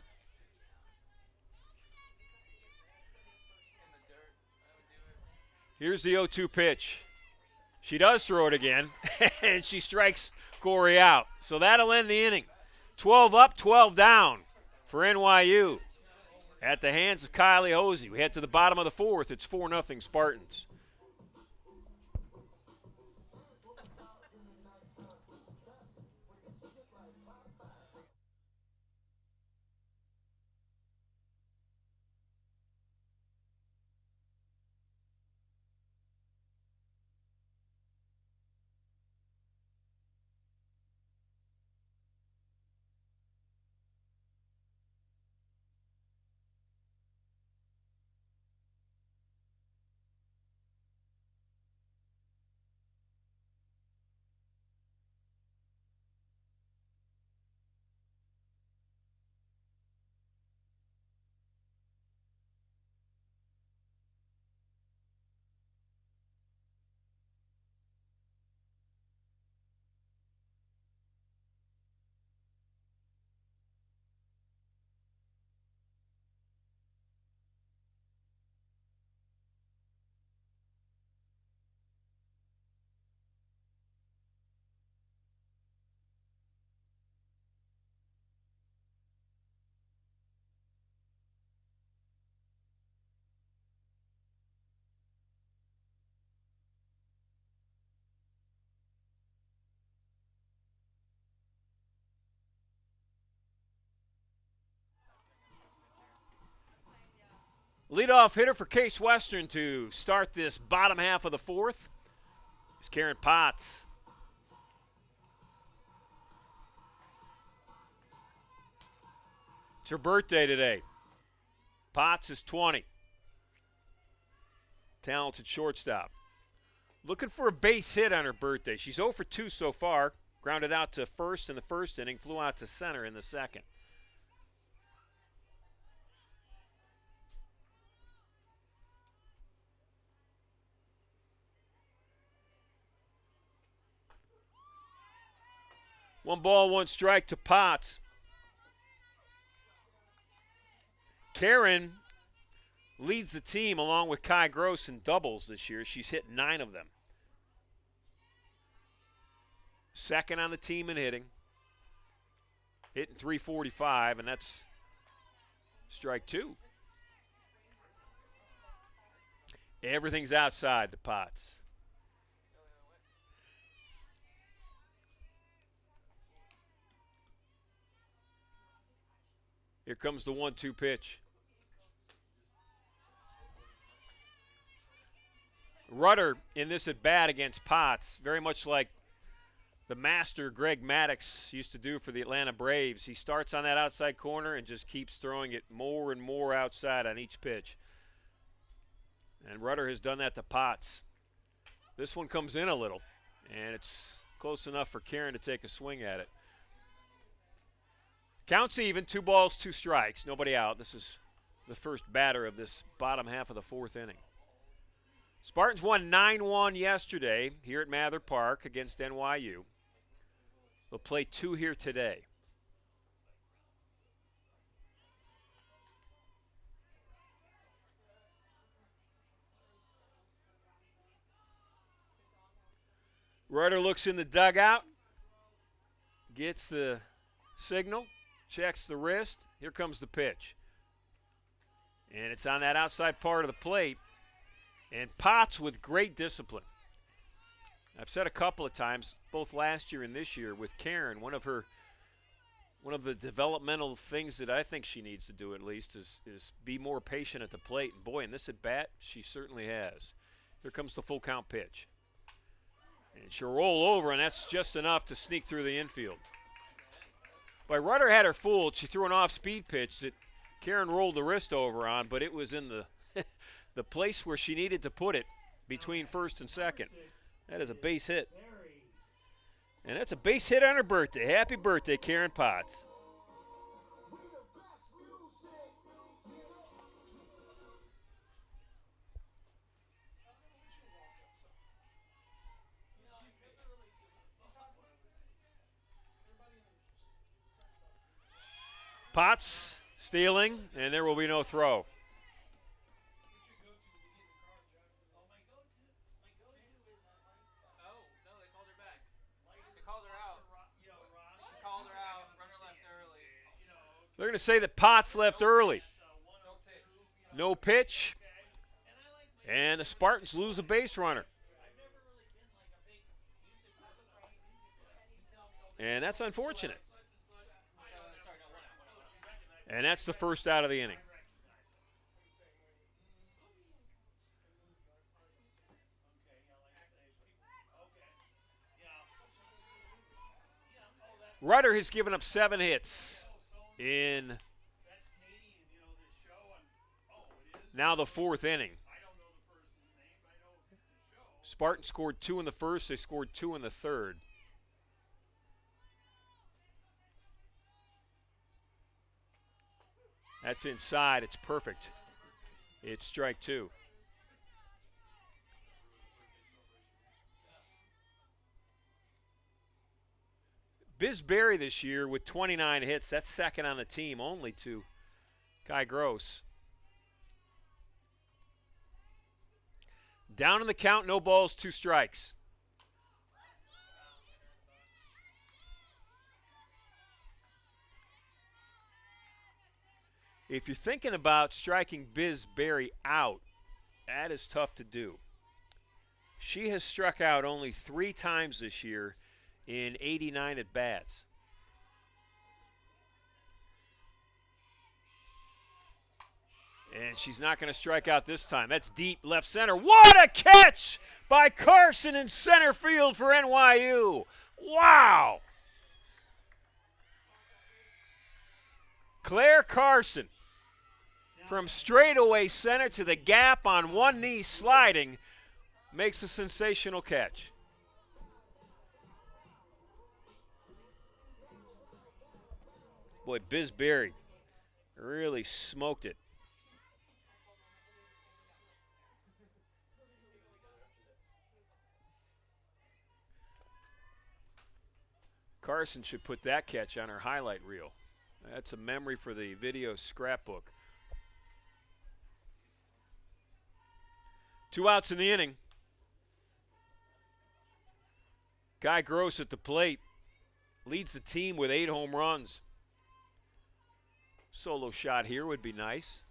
A: Here's the 0-2 pitch. She does throw it again, and she strikes Corey out. So that'll end the inning. 12 up, 12 down for NYU at the hands of Kylie Hosey. We head to the bottom of the fourth. It's 4-0 Spartans. Leadoff hitter for Case Western to start this bottom half of the fourth is Karen Potts. It's her birthday today. Potts is 20. Talented shortstop. Looking for a base hit on her birthday. She's 0 for 2 so far. Grounded out to first in the first inning, flew out to center in the second. One ball, one strike to Potts. Karen leads the team along with Kai Gross in doubles this year. She's hit 9 of them. Second on the team in hitting. Hitting .345, and that's strike 2. Everything's outside to Potts. Here comes the 1-2 pitch. Rudder in this at bat against Potts, very much like the master Greg Maddux used to do for the Atlanta Braves. He starts on that outside corner and just keeps throwing it more and more outside on each pitch. And Rudder has done that to Potts. This one comes in a little, and it's close enough for Karen to take a swing at it. Counts even, 2 balls, 2 strikes, nobody out. This is the first batter of this bottom half of the 4th inning. Spartans won 9-1 yesterday here at Mather Park against NYU. They'll play 2 here today. Rudder looks in the dugout, gets the signal, checks the wrist. Here comes the pitch. And it's on that outside part of the plate. And Potts with great discipline. I've said a couple of times, both last year and this year, with Karen, one of the developmental things that I think she needs to do at least is be more patient at the plate. And boy, in this at bat, she certainly has. Here comes the full count pitch. And she'll roll over, and that's just enough to sneak through the infield. But Rudder had her fooled. She threw an off-speed pitch that Karen rolled the wrist over on, but it was in the the place where she needed to put it between first and second. That is a base hit. And that's a base hit on her birthday. Happy birthday, Karen Potts. Potts stealing, and there will be no throw. They're going to say that Potts left early. No pitch. And the Spartans lose a base runner. And that's unfortunate. And that's the first out of the inning. Rudder has given up 7 hits in now the 4th inning. Spartans scored 2 in the first. They scored 2 in the 3rd. That's inside. It's perfect. It's strike 2. Biz Berry this year with 29 hits. That's second on the team, only to Kai Gross. Down in the count, no balls, 2 strikes. If you're thinking about striking Biz Berry out, that is tough to do. She has struck out only 3 times this year in 89 at-bats. And she's not going to strike out this time. That's deep left center. What a catch by Carson in center field for NYU. Wow. Claire Carson from straightaway center to the gap on one knee sliding makes a sensational catch. Boy, Biz Berry really smoked it. Carson should put that catch on her highlight reel. That's a memory for the video scrapbook. 2 outs in the inning. Guy Gross at the plate leads the team with 8 home runs. Solo shot here would be nice.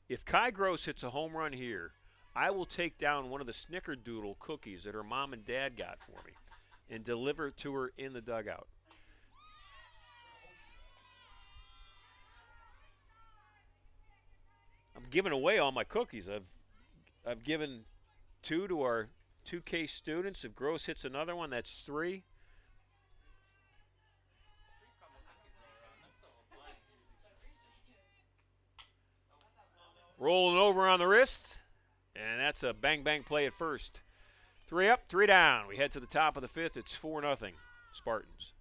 A: If Kai Gross hits a home run here, I will take down one of the snickerdoodle cookies that her mom and dad got for me and deliver it to her in the dugout. I'm giving away all my cookies. I've given 2 to our 2K students. If Gross hits another one, that's 3. Rolling over on the wrist, and that's a bang-bang play at first. 3 up, 3 down. We head to the top of the 5th. It's 4-0 Spartans.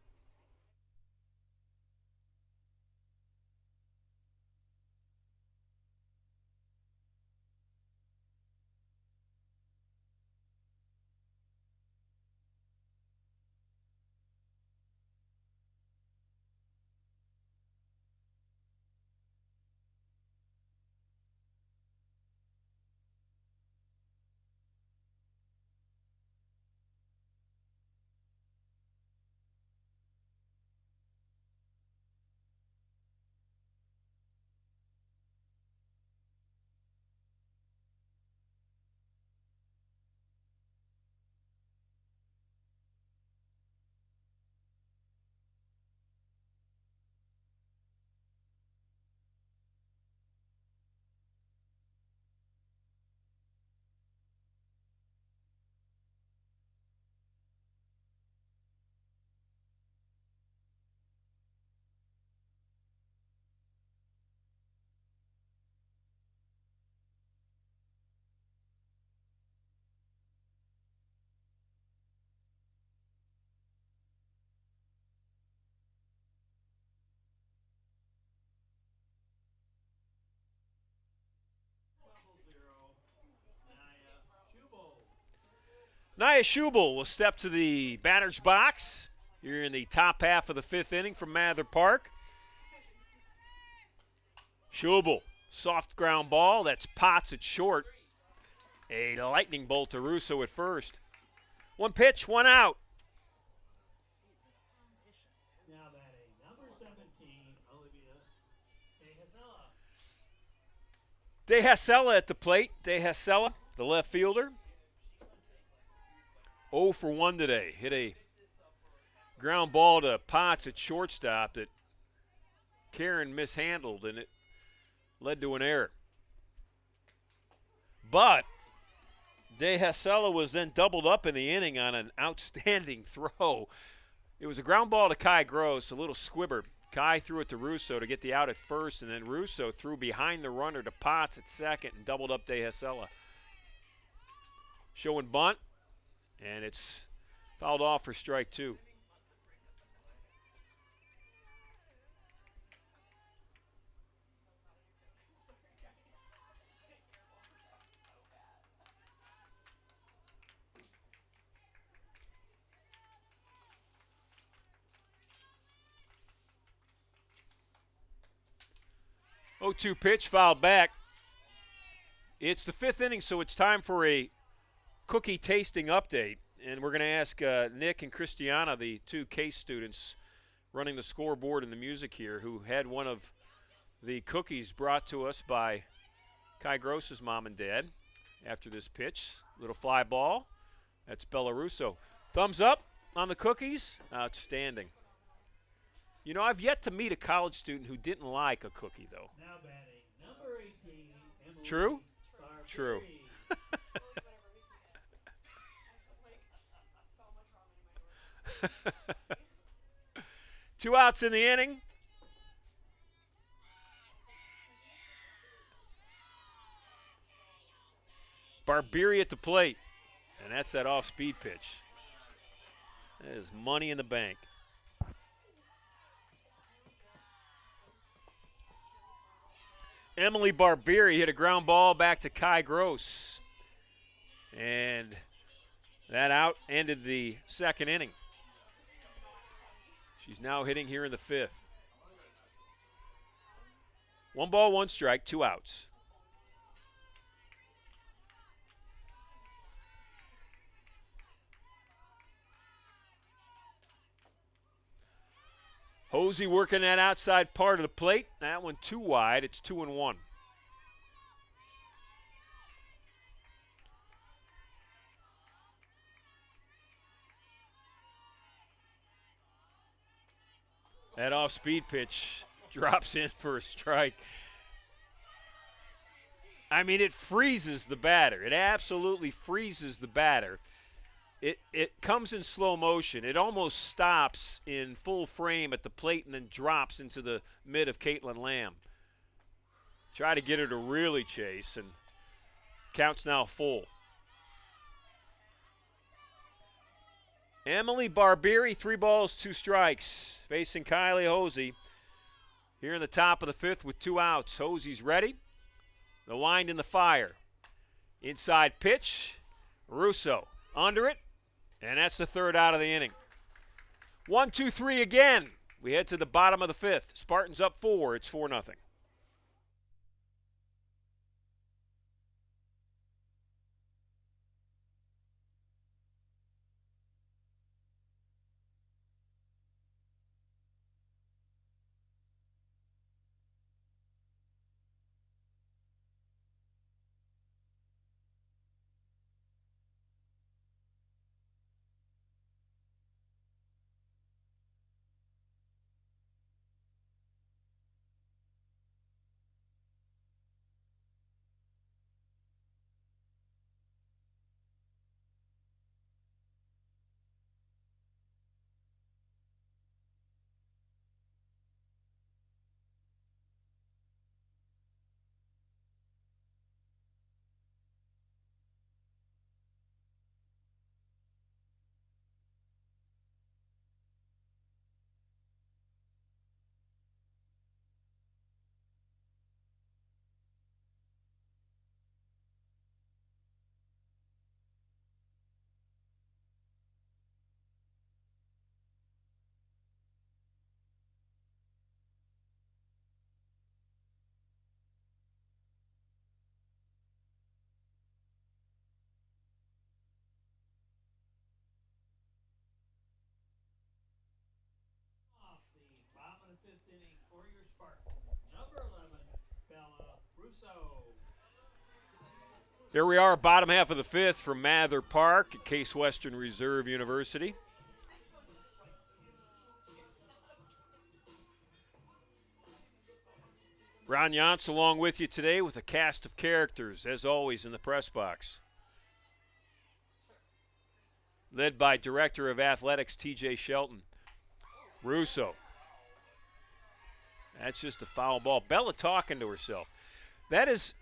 A: Nia Schubel will step to the batter's box. You're in the top half of the 5th inning from Mather Park. Schubel, soft ground ball. That's Potts at short. A lightning bolt to Russo at first. 1 pitch, 1 out.
B: Now batting, number 17, Olivia De Hasella.
A: De Hasella at the plate. De Hasella, the left fielder. 0 for 1 today. Hit a ground ball to Potts at shortstop that Karen mishandled, and it led to an error. But De Hasella was then doubled up in the inning on an outstanding throw. It was a ground ball to Kai Gross, a little squibber. Kai threw it to Russo to get the out at first, and then Russo threw behind the runner to Potts at second and doubled up De Hasella. Showing bunt. And it's fouled off for strike 2. Oh, 2 pitch, fouled back. It's the 5th inning, so it's time for a cookie tasting update, and we're going to ask Nick and Christiana, the 2 case students running the scoreboard and the music here, who had one of the cookies brought to us by Kai Gross's mom and dad after this pitch. Little fly ball. That's Bella Russo. Thumbs up on the cookies. Outstanding. You know, I've yet to meet a college student who didn't like a cookie, though.
B: Now batting, number 18, Emily
A: True?
B: Barbieri.
A: True. 2 outs in the inning. Barbieri at the plate. And that's that off-speed pitch. That is money in the bank. Emily Barbieri hit a ground ball back to Kai Gross. And that out ended the second inning. She's now hitting here in the fifth. 1 ball, 1 strike, 2 outs. Hosey working that outside part of the plate. That one too wide. It's 2-1. That off-speed pitch drops in for a strike. I mean, it freezes the batter. It absolutely freezes the batter. It comes in slow motion. It almost stops in full frame at the plate and then drops into the mid of Caitlin Lamb. Try to get her to really chase, and count's now full. Emily Barbieri, 3 balls, 2 strikes, facing Kylie Hosey here in the top of the fifth with 2 outs. Hosey's ready. The wind in the fire. Inside pitch. Russo under it. And that's the third out of the inning. 1-2-3 again. We head to the bottom of the fifth. Spartans up 4. It's 4-0.
B: Fifth inning for your Spartans. Number 11, Bella Russo.
A: There we are, bottom half of the fifth from Mather Park at Case Western Reserve University. Ron Yantz along with you today with a cast of characters, as always, in the press box. Led by Director of Athletics T.J. Shelton. Russo. That's just a foul ball. Bella talking to herself. That is,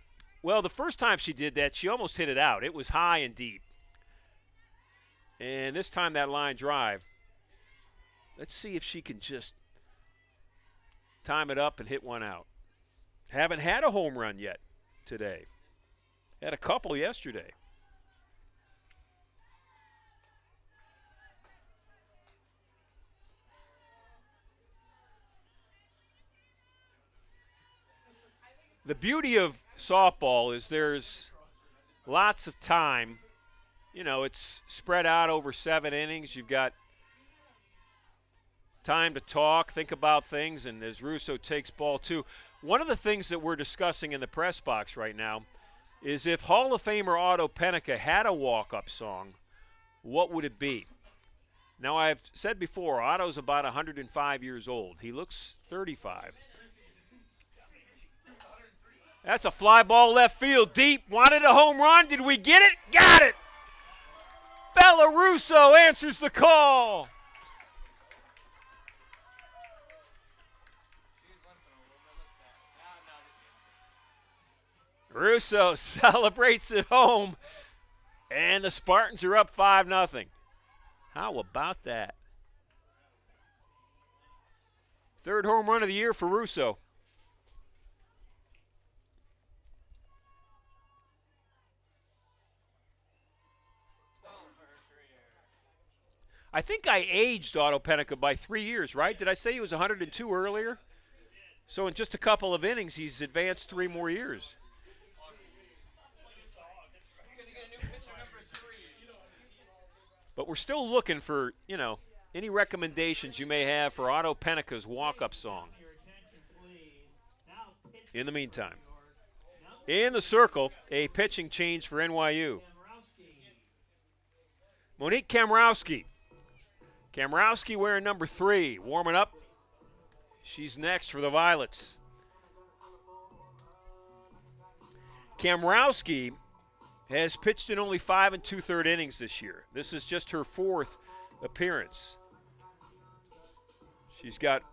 A: well, the first time she did that, she almost hit it out. It was high and deep. And this time that line drive, let's see if she can just time it up and hit one out. Haven't had a home run yet today. Had a couple yesterday. The beauty of softball is there's lots of time. You know, it's spread out over 7 innings. You've got time to talk, think about things, and as Russo takes ball 2. One of the things that we're discussing in the press box right now is if Hall of Famer Otto Pennica had a walk-up song, what would it be? Now, I've said before, Otto's about 105 years old. He looks 35. That's a fly ball left field deep. Wanted a home run. Did we get it? Got it! Bella Russo answers the call. Russo celebrates at home, and the Spartans are up 5-0. How about that? Third home run of the year for Russo. I think I aged Otto Pennica by 3 years, right? Did I say he was 102 earlier? So in just a couple of innings, he's advanced 3 more years. But we're still looking for, any recommendations you may have for Otto Pennica's walk-up song. In the meantime, in the circle, a pitching change for NYU. Monique Kamrowski. Kamrowski wearing number 3, warming up. She's next for the Violets. Kamrowski has pitched in only 5 2/3 innings this year. This is just her 4th appearance. She's got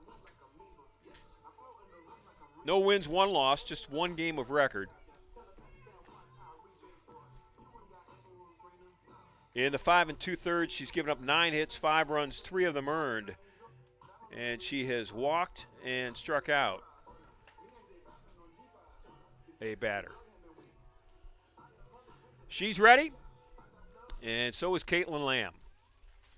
A: no wins, 1 loss, just 1 game of record. In the 5 2/3, she's given up 9 hits, 5 runs, 3 of them earned. And she has walked and struck out a batter. She's ready, and so is Caitlin Lamb.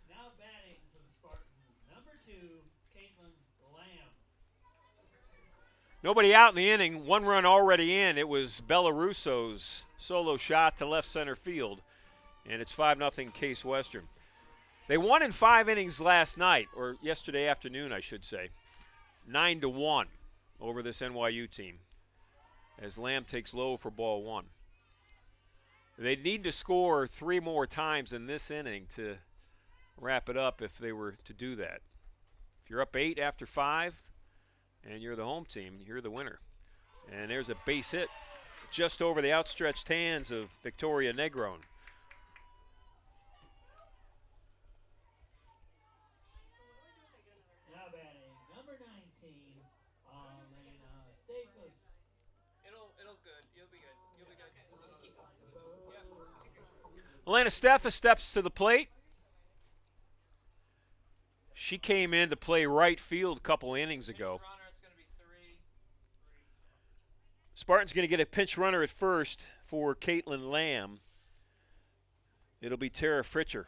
B: Now batting for the Spartans, number 2, Caitlin Lamb.
A: Nobody out in the inning, 1 run already in. It was Bella Russo's solo shot to left center field, and it's 5-0 Case Western. They won in 5 innings last night, or yesterday afternoon, I should say, 9-1 over this NYU team, as Lamb takes low for ball 1. They need to score 3 more times in this inning to wrap it up if they were to do that. If you're up 8 after 5 and you're the home team, you're the winner. And there's a base hit just over the outstretched hands of Victoria Negron.
B: Now batting, number 19, Elena Staples.
C: It'll good. You'll be good. You'll be good. Just keep going.
A: Elena Steffes steps to the plate. She came in to play right field a couple innings ago.
C: Runner, it's going to be 3.
A: Spartans going to get a pinch runner at first for Caitlin Lamb. It'll be Tara Fritcher.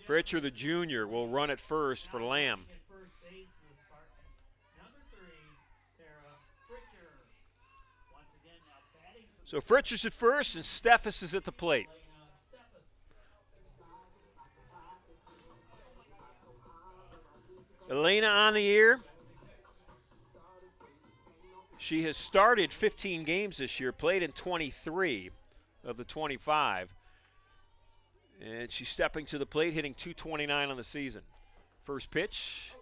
A: Fritcher, the junior, will run at first for Lamb.
B: At first base for the Spartans, number 3, Tara Pritchard. Once again, now batting for
A: So Fritcher's at first and Steffes is at the plate.
B: Elena Steffes.
A: Elena on the year. She has started 15 games this year, played in 23 of the 25. And she's stepping to the plate, hitting .229 on the season. First pitch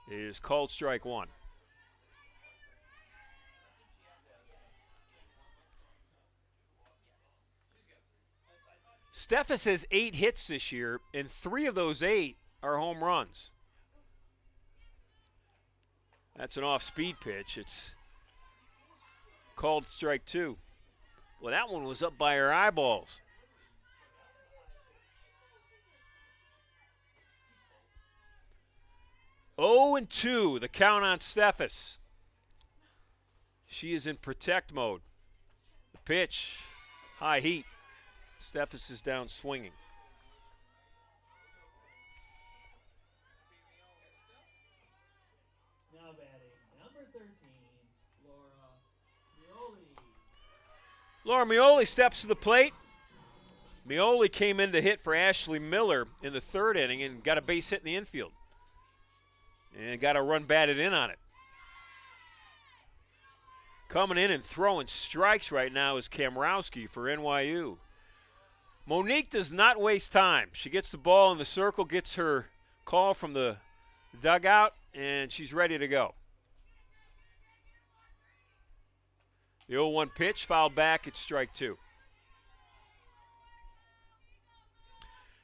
A: is called strike 1. Steffes has 8 hits this year, and 3 of those 8 are home runs. That's an off-speed pitch. It's called strike 2. Well, that one was up by her eyeballs. Oh and 2, the count on Steffes. She is in protect mode. The pitch, high heat. Steffes is down swinging.
B: Now batting, number 13, Laura Mioli.
A: Laura Mioli steps to the plate. Mioli came in to hit for Ashley Miller in the 3rd inning and got a base hit in the infield. And got a run batted in on it. Coming in and throwing strikes right now is Kamrowski for NYU. Monique does not waste time. She gets the ball in the circle, gets her call from the dugout, and she's ready to go. The 0-1 pitch, fouled back, it's strike 2.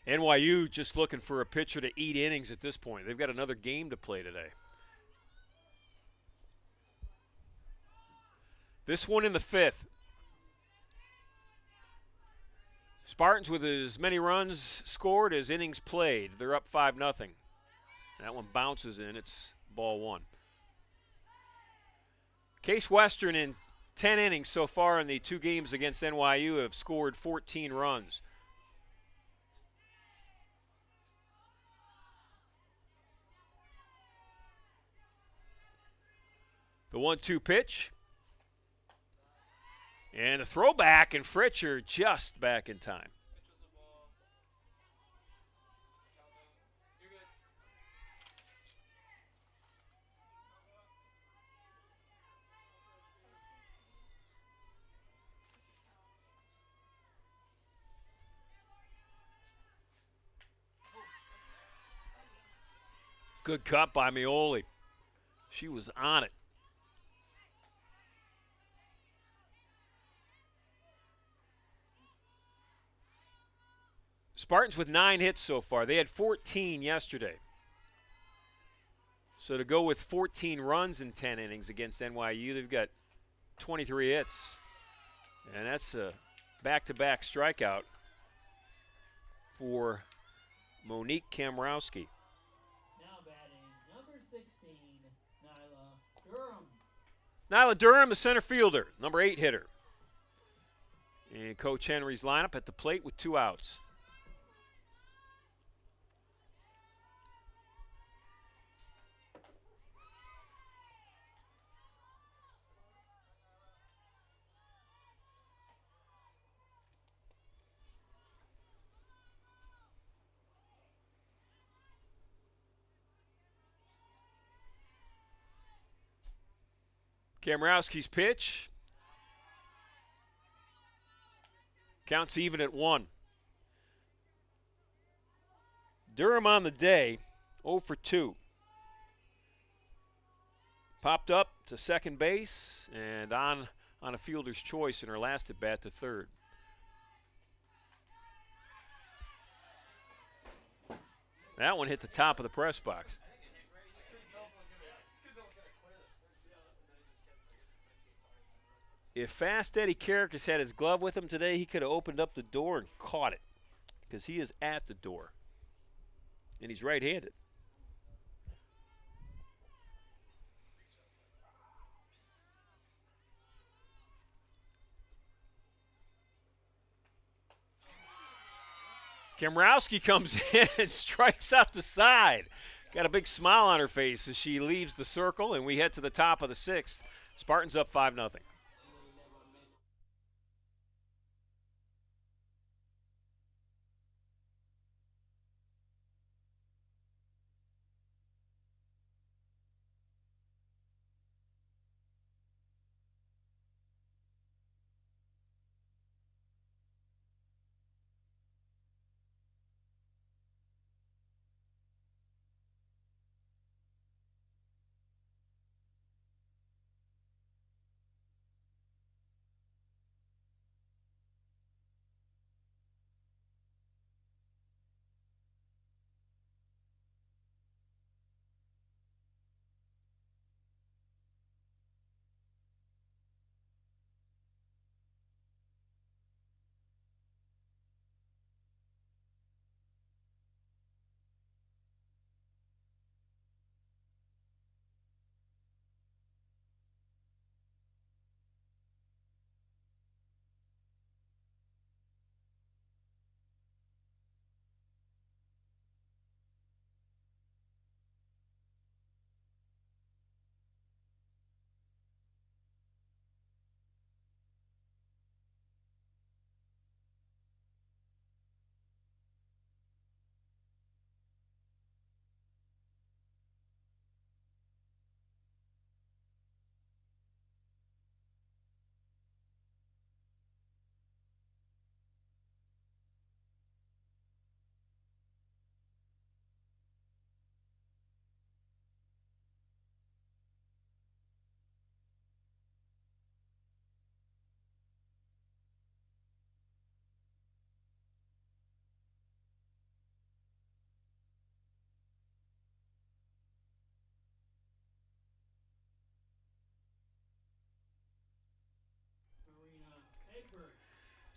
A: NYU just looking for a pitcher to eat innings at this point. They've got another game to play today. This one in the 5th. Spartans with as many runs scored as innings played. They're up 5-0. That one bounces in. It's ball 1. Case Western in 10 innings so far in the 2 games against NYU have scored 14 runs. The 1-2 pitch. And a throwback, and Fritcher just back in time. Good cut by Meoli. She was on it. Spartans with 9 hits so far. They had 14 yesterday. So to go with 14 runs in 10 innings against NYU, they've got 23 hits. And that's a back-to-back strikeout for Monique Kamrowski.
B: Now batting, number 16, Nyla Durham.
A: Nyla Durham, the center fielder, number 8 hitter. And Coach Henry's lineup at the plate with 2 outs. Kamrowski's pitch. Counts even at 1. Durham on the day, 0 for 2. Popped up to second base and on a fielder's choice in her last at bat to third. That one hit the top of the press box. If Fast Eddie Carrickus had his glove with him today, he could have opened up the door and caught it, because he is at the door, and he's right-handed. Kamrowski comes in and strikes out the side. Got a big smile on her face as she leaves the circle, and we head to the top of the 6th. Spartans up 5-0.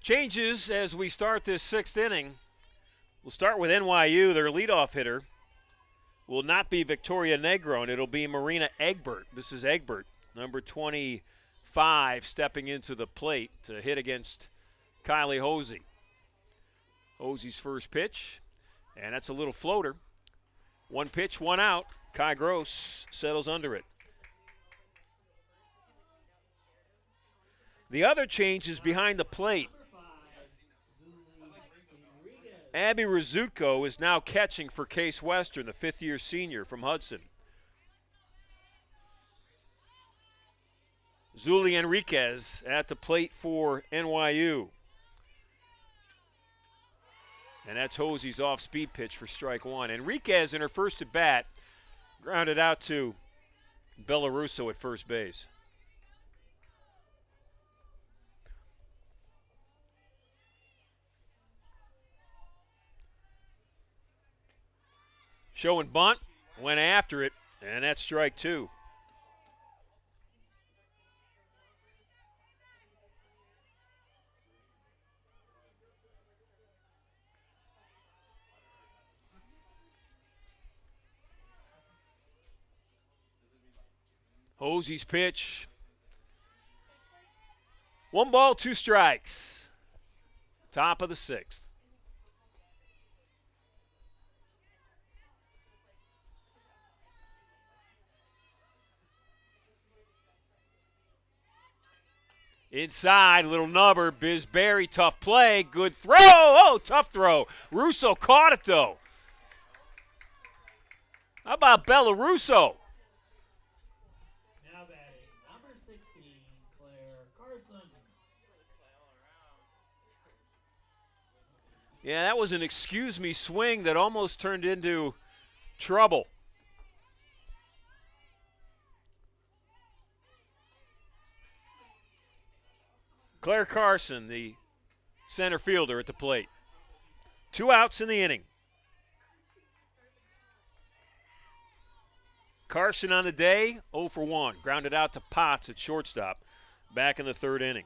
A: Changes as we start this 6th inning. We'll start with NYU. Their leadoff hitter will not be Victoria Negron. It'll be Marina Egbert. This is Egbert, number 25, stepping into the plate to hit against Kylie Hosey. Hosey's first pitch, and that's a little floater. 1 pitch, 1 out. Kai Gross settles under it. The other change is behind the plate. Abby Rizutko is now catching for Case Western, the fifth-year senior from Hudson. Zuli Enriquez at the plate for NYU. And that's Hosey's off-speed pitch for strike one. Enriquez in her first at-bat grounded out to Bellarusso at first base. Showing bunt, went after it, and that's strike two. Hosey's pitch. 1 ball, 2 strikes. Top of the sixth. Inside, little nubber, Bisberry, tough play, good throw. Oh, tough throw. Russo caught it, though. How about Bellarusso?
B: Now batting, number 16, Claire Carson.
A: Yeah, that was an excuse-me swing that almost turned into trouble. Claire Carson, the center fielder at the plate. 2 outs in the inning. Carson on the day, 0 for 1. Grounded out to Potts at shortstop back in the third inning.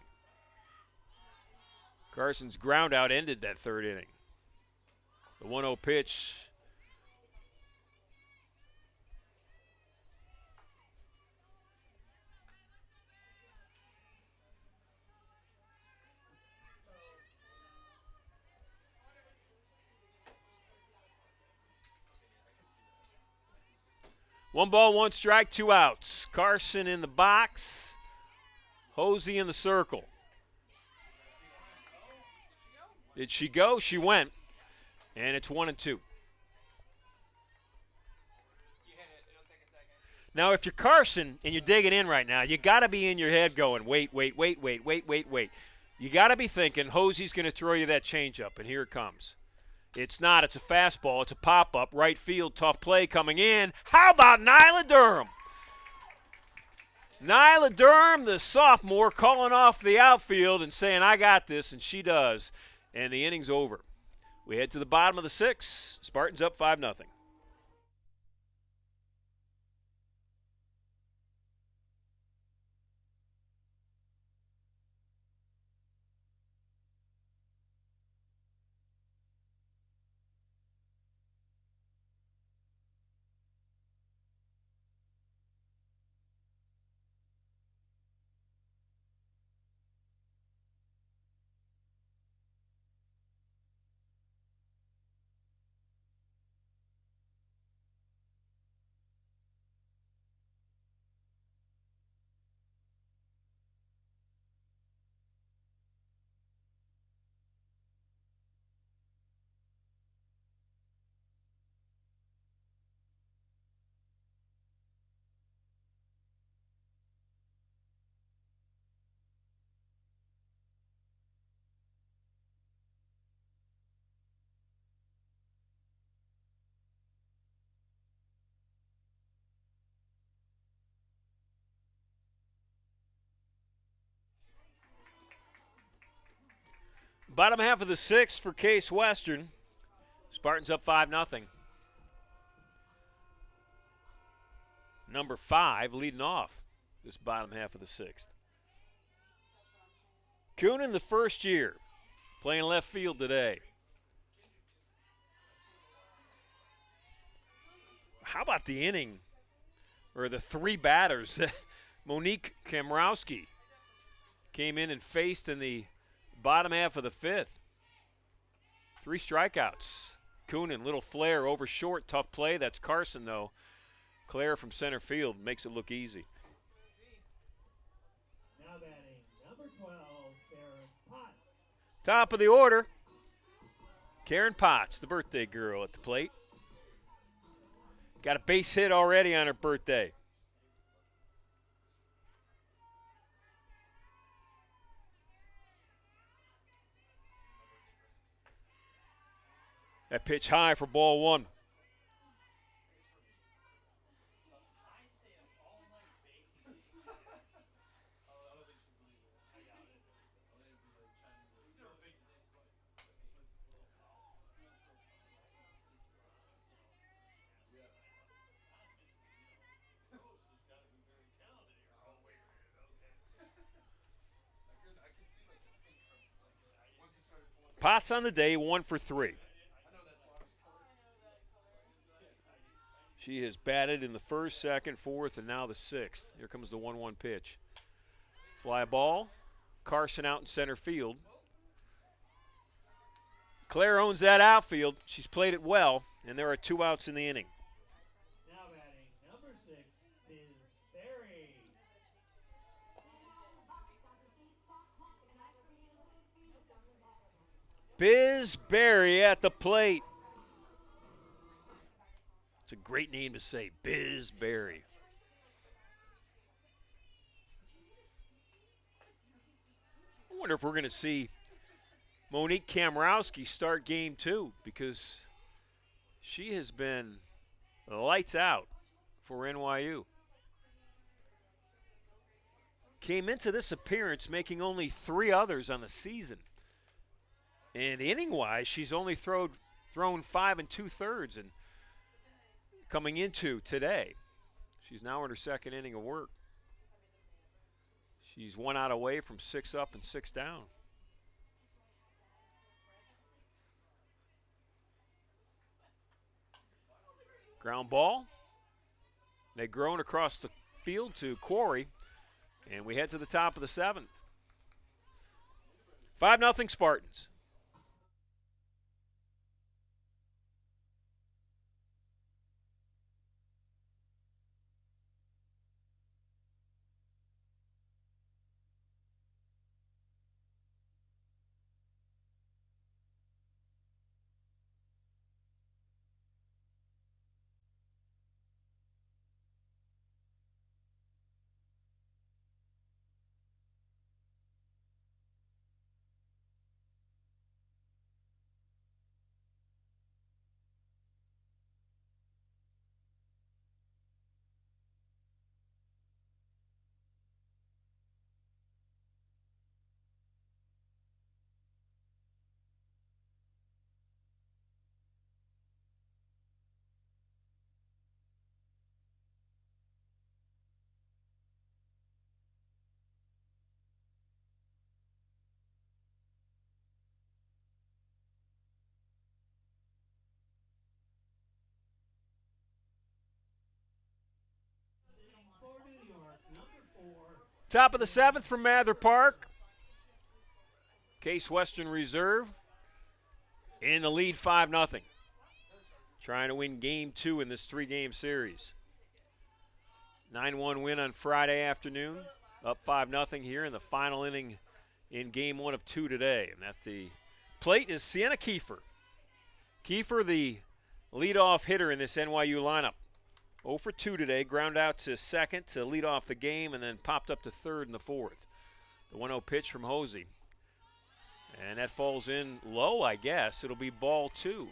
A: Carson's ground out ended that third inning. The 1-0 pitch. One ball, 1 strike, 2 outs. Carson in the box. Hosey in the circle. Did she go? She went. And it's 1-2. Now, if you're Carson and you're digging in right now, you got to be in your head going, wait. You got to be thinking Hosey's going to throw you that changeup, and here it comes. It's not. It's a fastball. It's a pop-up. Right field, tough play coming in. How about Nyla Durham? Nyla Durham, the sophomore, calling off the outfield and saying, I got this, and she does. And the inning's over. We head to the bottom of the 6th. Spartans up 5-0. Bottom half of the 6th for Case Western. Spartans up 5-0. Number 5 leading off this bottom half of the 6th. Coonan, the first year, playing left field today. How about the inning, or the 3 batters? Monique Kamrowski came in and faced in the bottom half of the 5th. 3 strikeouts. Coonan, little flare over short, tough play. That's Carson, though. Claire from center field makes it look easy.
B: Now batting, number 12,
A: Top of the order, Karen Potts, the birthday girl at the plate. Got a base hit already on her birthday. That pitch high for ball one. Potts on the day, 1 for 3. She has batted in the first, second, fourth, and now the sixth. Here comes the 1-1 pitch. Fly ball. Carson out in center field. Claire owns that outfield. She's played it well, and there are 2 outs in the inning.
B: Now batting, number 6, is Barry.
A: Biz Berry at the plate. It's a great name to say, Biz Berry. I wonder if we're going to see Monique Kamrowski start game 2, because she has been lights out for NYU. Came into this appearance making only 3 others on the season. And inning-wise, she's only thrown 5 2/3, and coming into today, she's now in her second inning of work. She's 1 out away from 6 up and 6 down. Ground ball. They've grown across the field to Quarry, and we head to the top of the 7th. 5-0 Spartans.
B: For New York, number 4.
A: Top of the 7th from Mather Park. Case Western Reserve in the lead 5-0. Trying to win game 2 in this 3-game series. 9-1 win on Friday afternoon. Up 5-0 here in the final inning in game 1 of 2 today. And at the plate is Sienna Kiefer. Kiefer, the leadoff hitter in this NYU lineup. 0 for 2 today, ground out to second to lead off the game, and then popped up to third in the 4th. The 1-0 pitch from Hosey. And that falls in low, I guess. It'll be ball 2.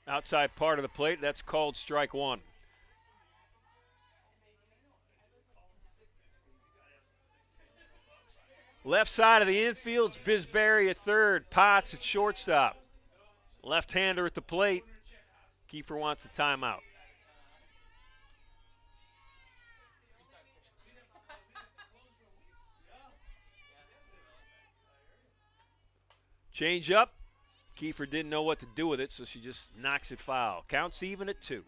A: Outside part of the plate, that's called strike 1. Left side of the infield's Bisberry at third, Potts at shortstop. Left-hander at the plate. Kiefer wants a timeout. Change up. Kiefer didn't know what to do with it, so she just knocks it foul. Counts even at 2.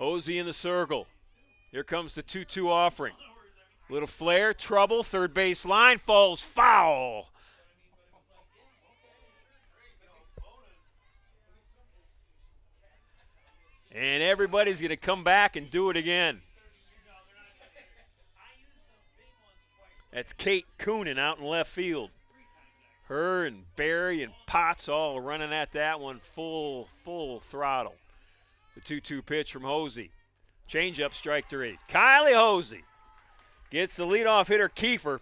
A: Hosey in the circle. Here comes the 2-2 offering. Little flare, trouble, third base line, falls foul. And everybody's going to come back and do it again. That's Kate Coonan out in left field. Her and Barry and Potts all running at that one full throttle. The 2-2 pitch from Hosey. Change-up, strike 3. Kylie Hosey gets the leadoff hitter Kiefer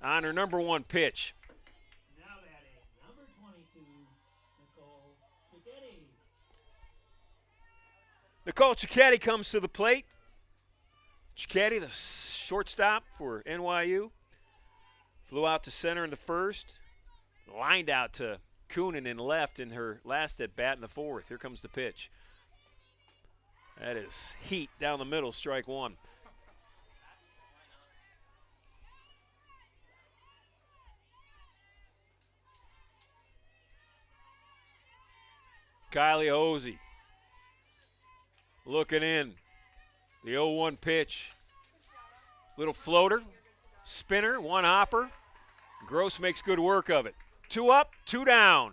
A: on her number 1 pitch.
B: Now batting, number 22, Nicole Cicchetti.
A: Nicole Cicchetti comes to the plate. Cicchetti, the shortstop for NYU, flew out to center in the first, lined out to Coonan in left in her last at bat in the 4th. Here comes the pitch. That is heat down the middle, strike 1. Kylie Hosey looking in. The 0-1 pitch. Little floater, spinner, 1 hopper. Gross makes good work of it. 2 up, 2 down.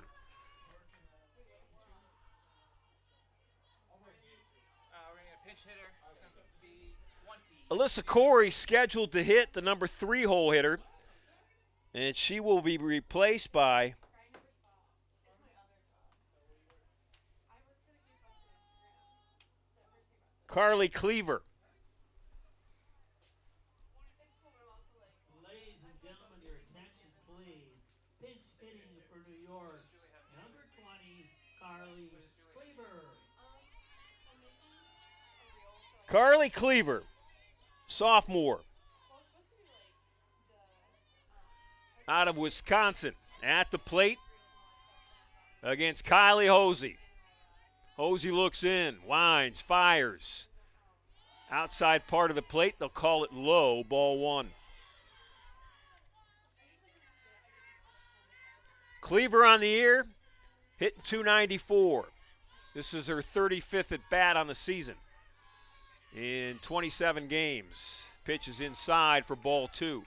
C: We're going to get a pinch hitter. It's going to be 20.
A: Alyssa Corey scheduled to hit the number 3 hole hitter, and she will be replaced by Carly Cleaver.
B: Ladies and gentlemen, your attention, please. Pinch hitting for New York, number 20, Carly Cleaver.
A: Carly Cleaver, sophomore, out of Wisconsin, at the plate against Kylie Hosey. Hosey looks in, winds, fires. Outside part of the plate, they'll call it low, ball 1. Cleaver on the year, hitting .294. This is her 35th at bat on the season in 27 games. Pitches inside for ball 2.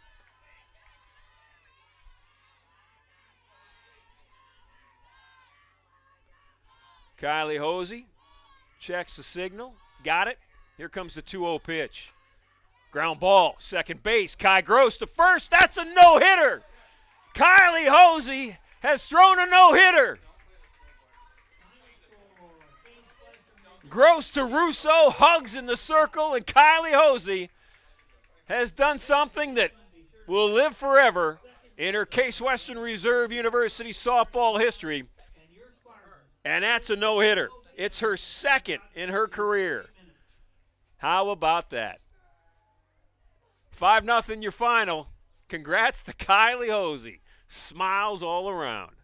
A: Kylie Hosey checks the signal. Got it. Here comes the 2-0 pitch. Ground ball, second base. Kai Gross to first. That's a no-hitter. Kylie Hosey has thrown a no-hitter. Gross to Russo, hugs in the circle, and Kylie Hosey has done something that will live forever in her Case Western Reserve University softball history, and that's a no-hitter. It's her second in her career. How about that? 5-0 your final. Congrats to Kylie Hosey. Smiles all around.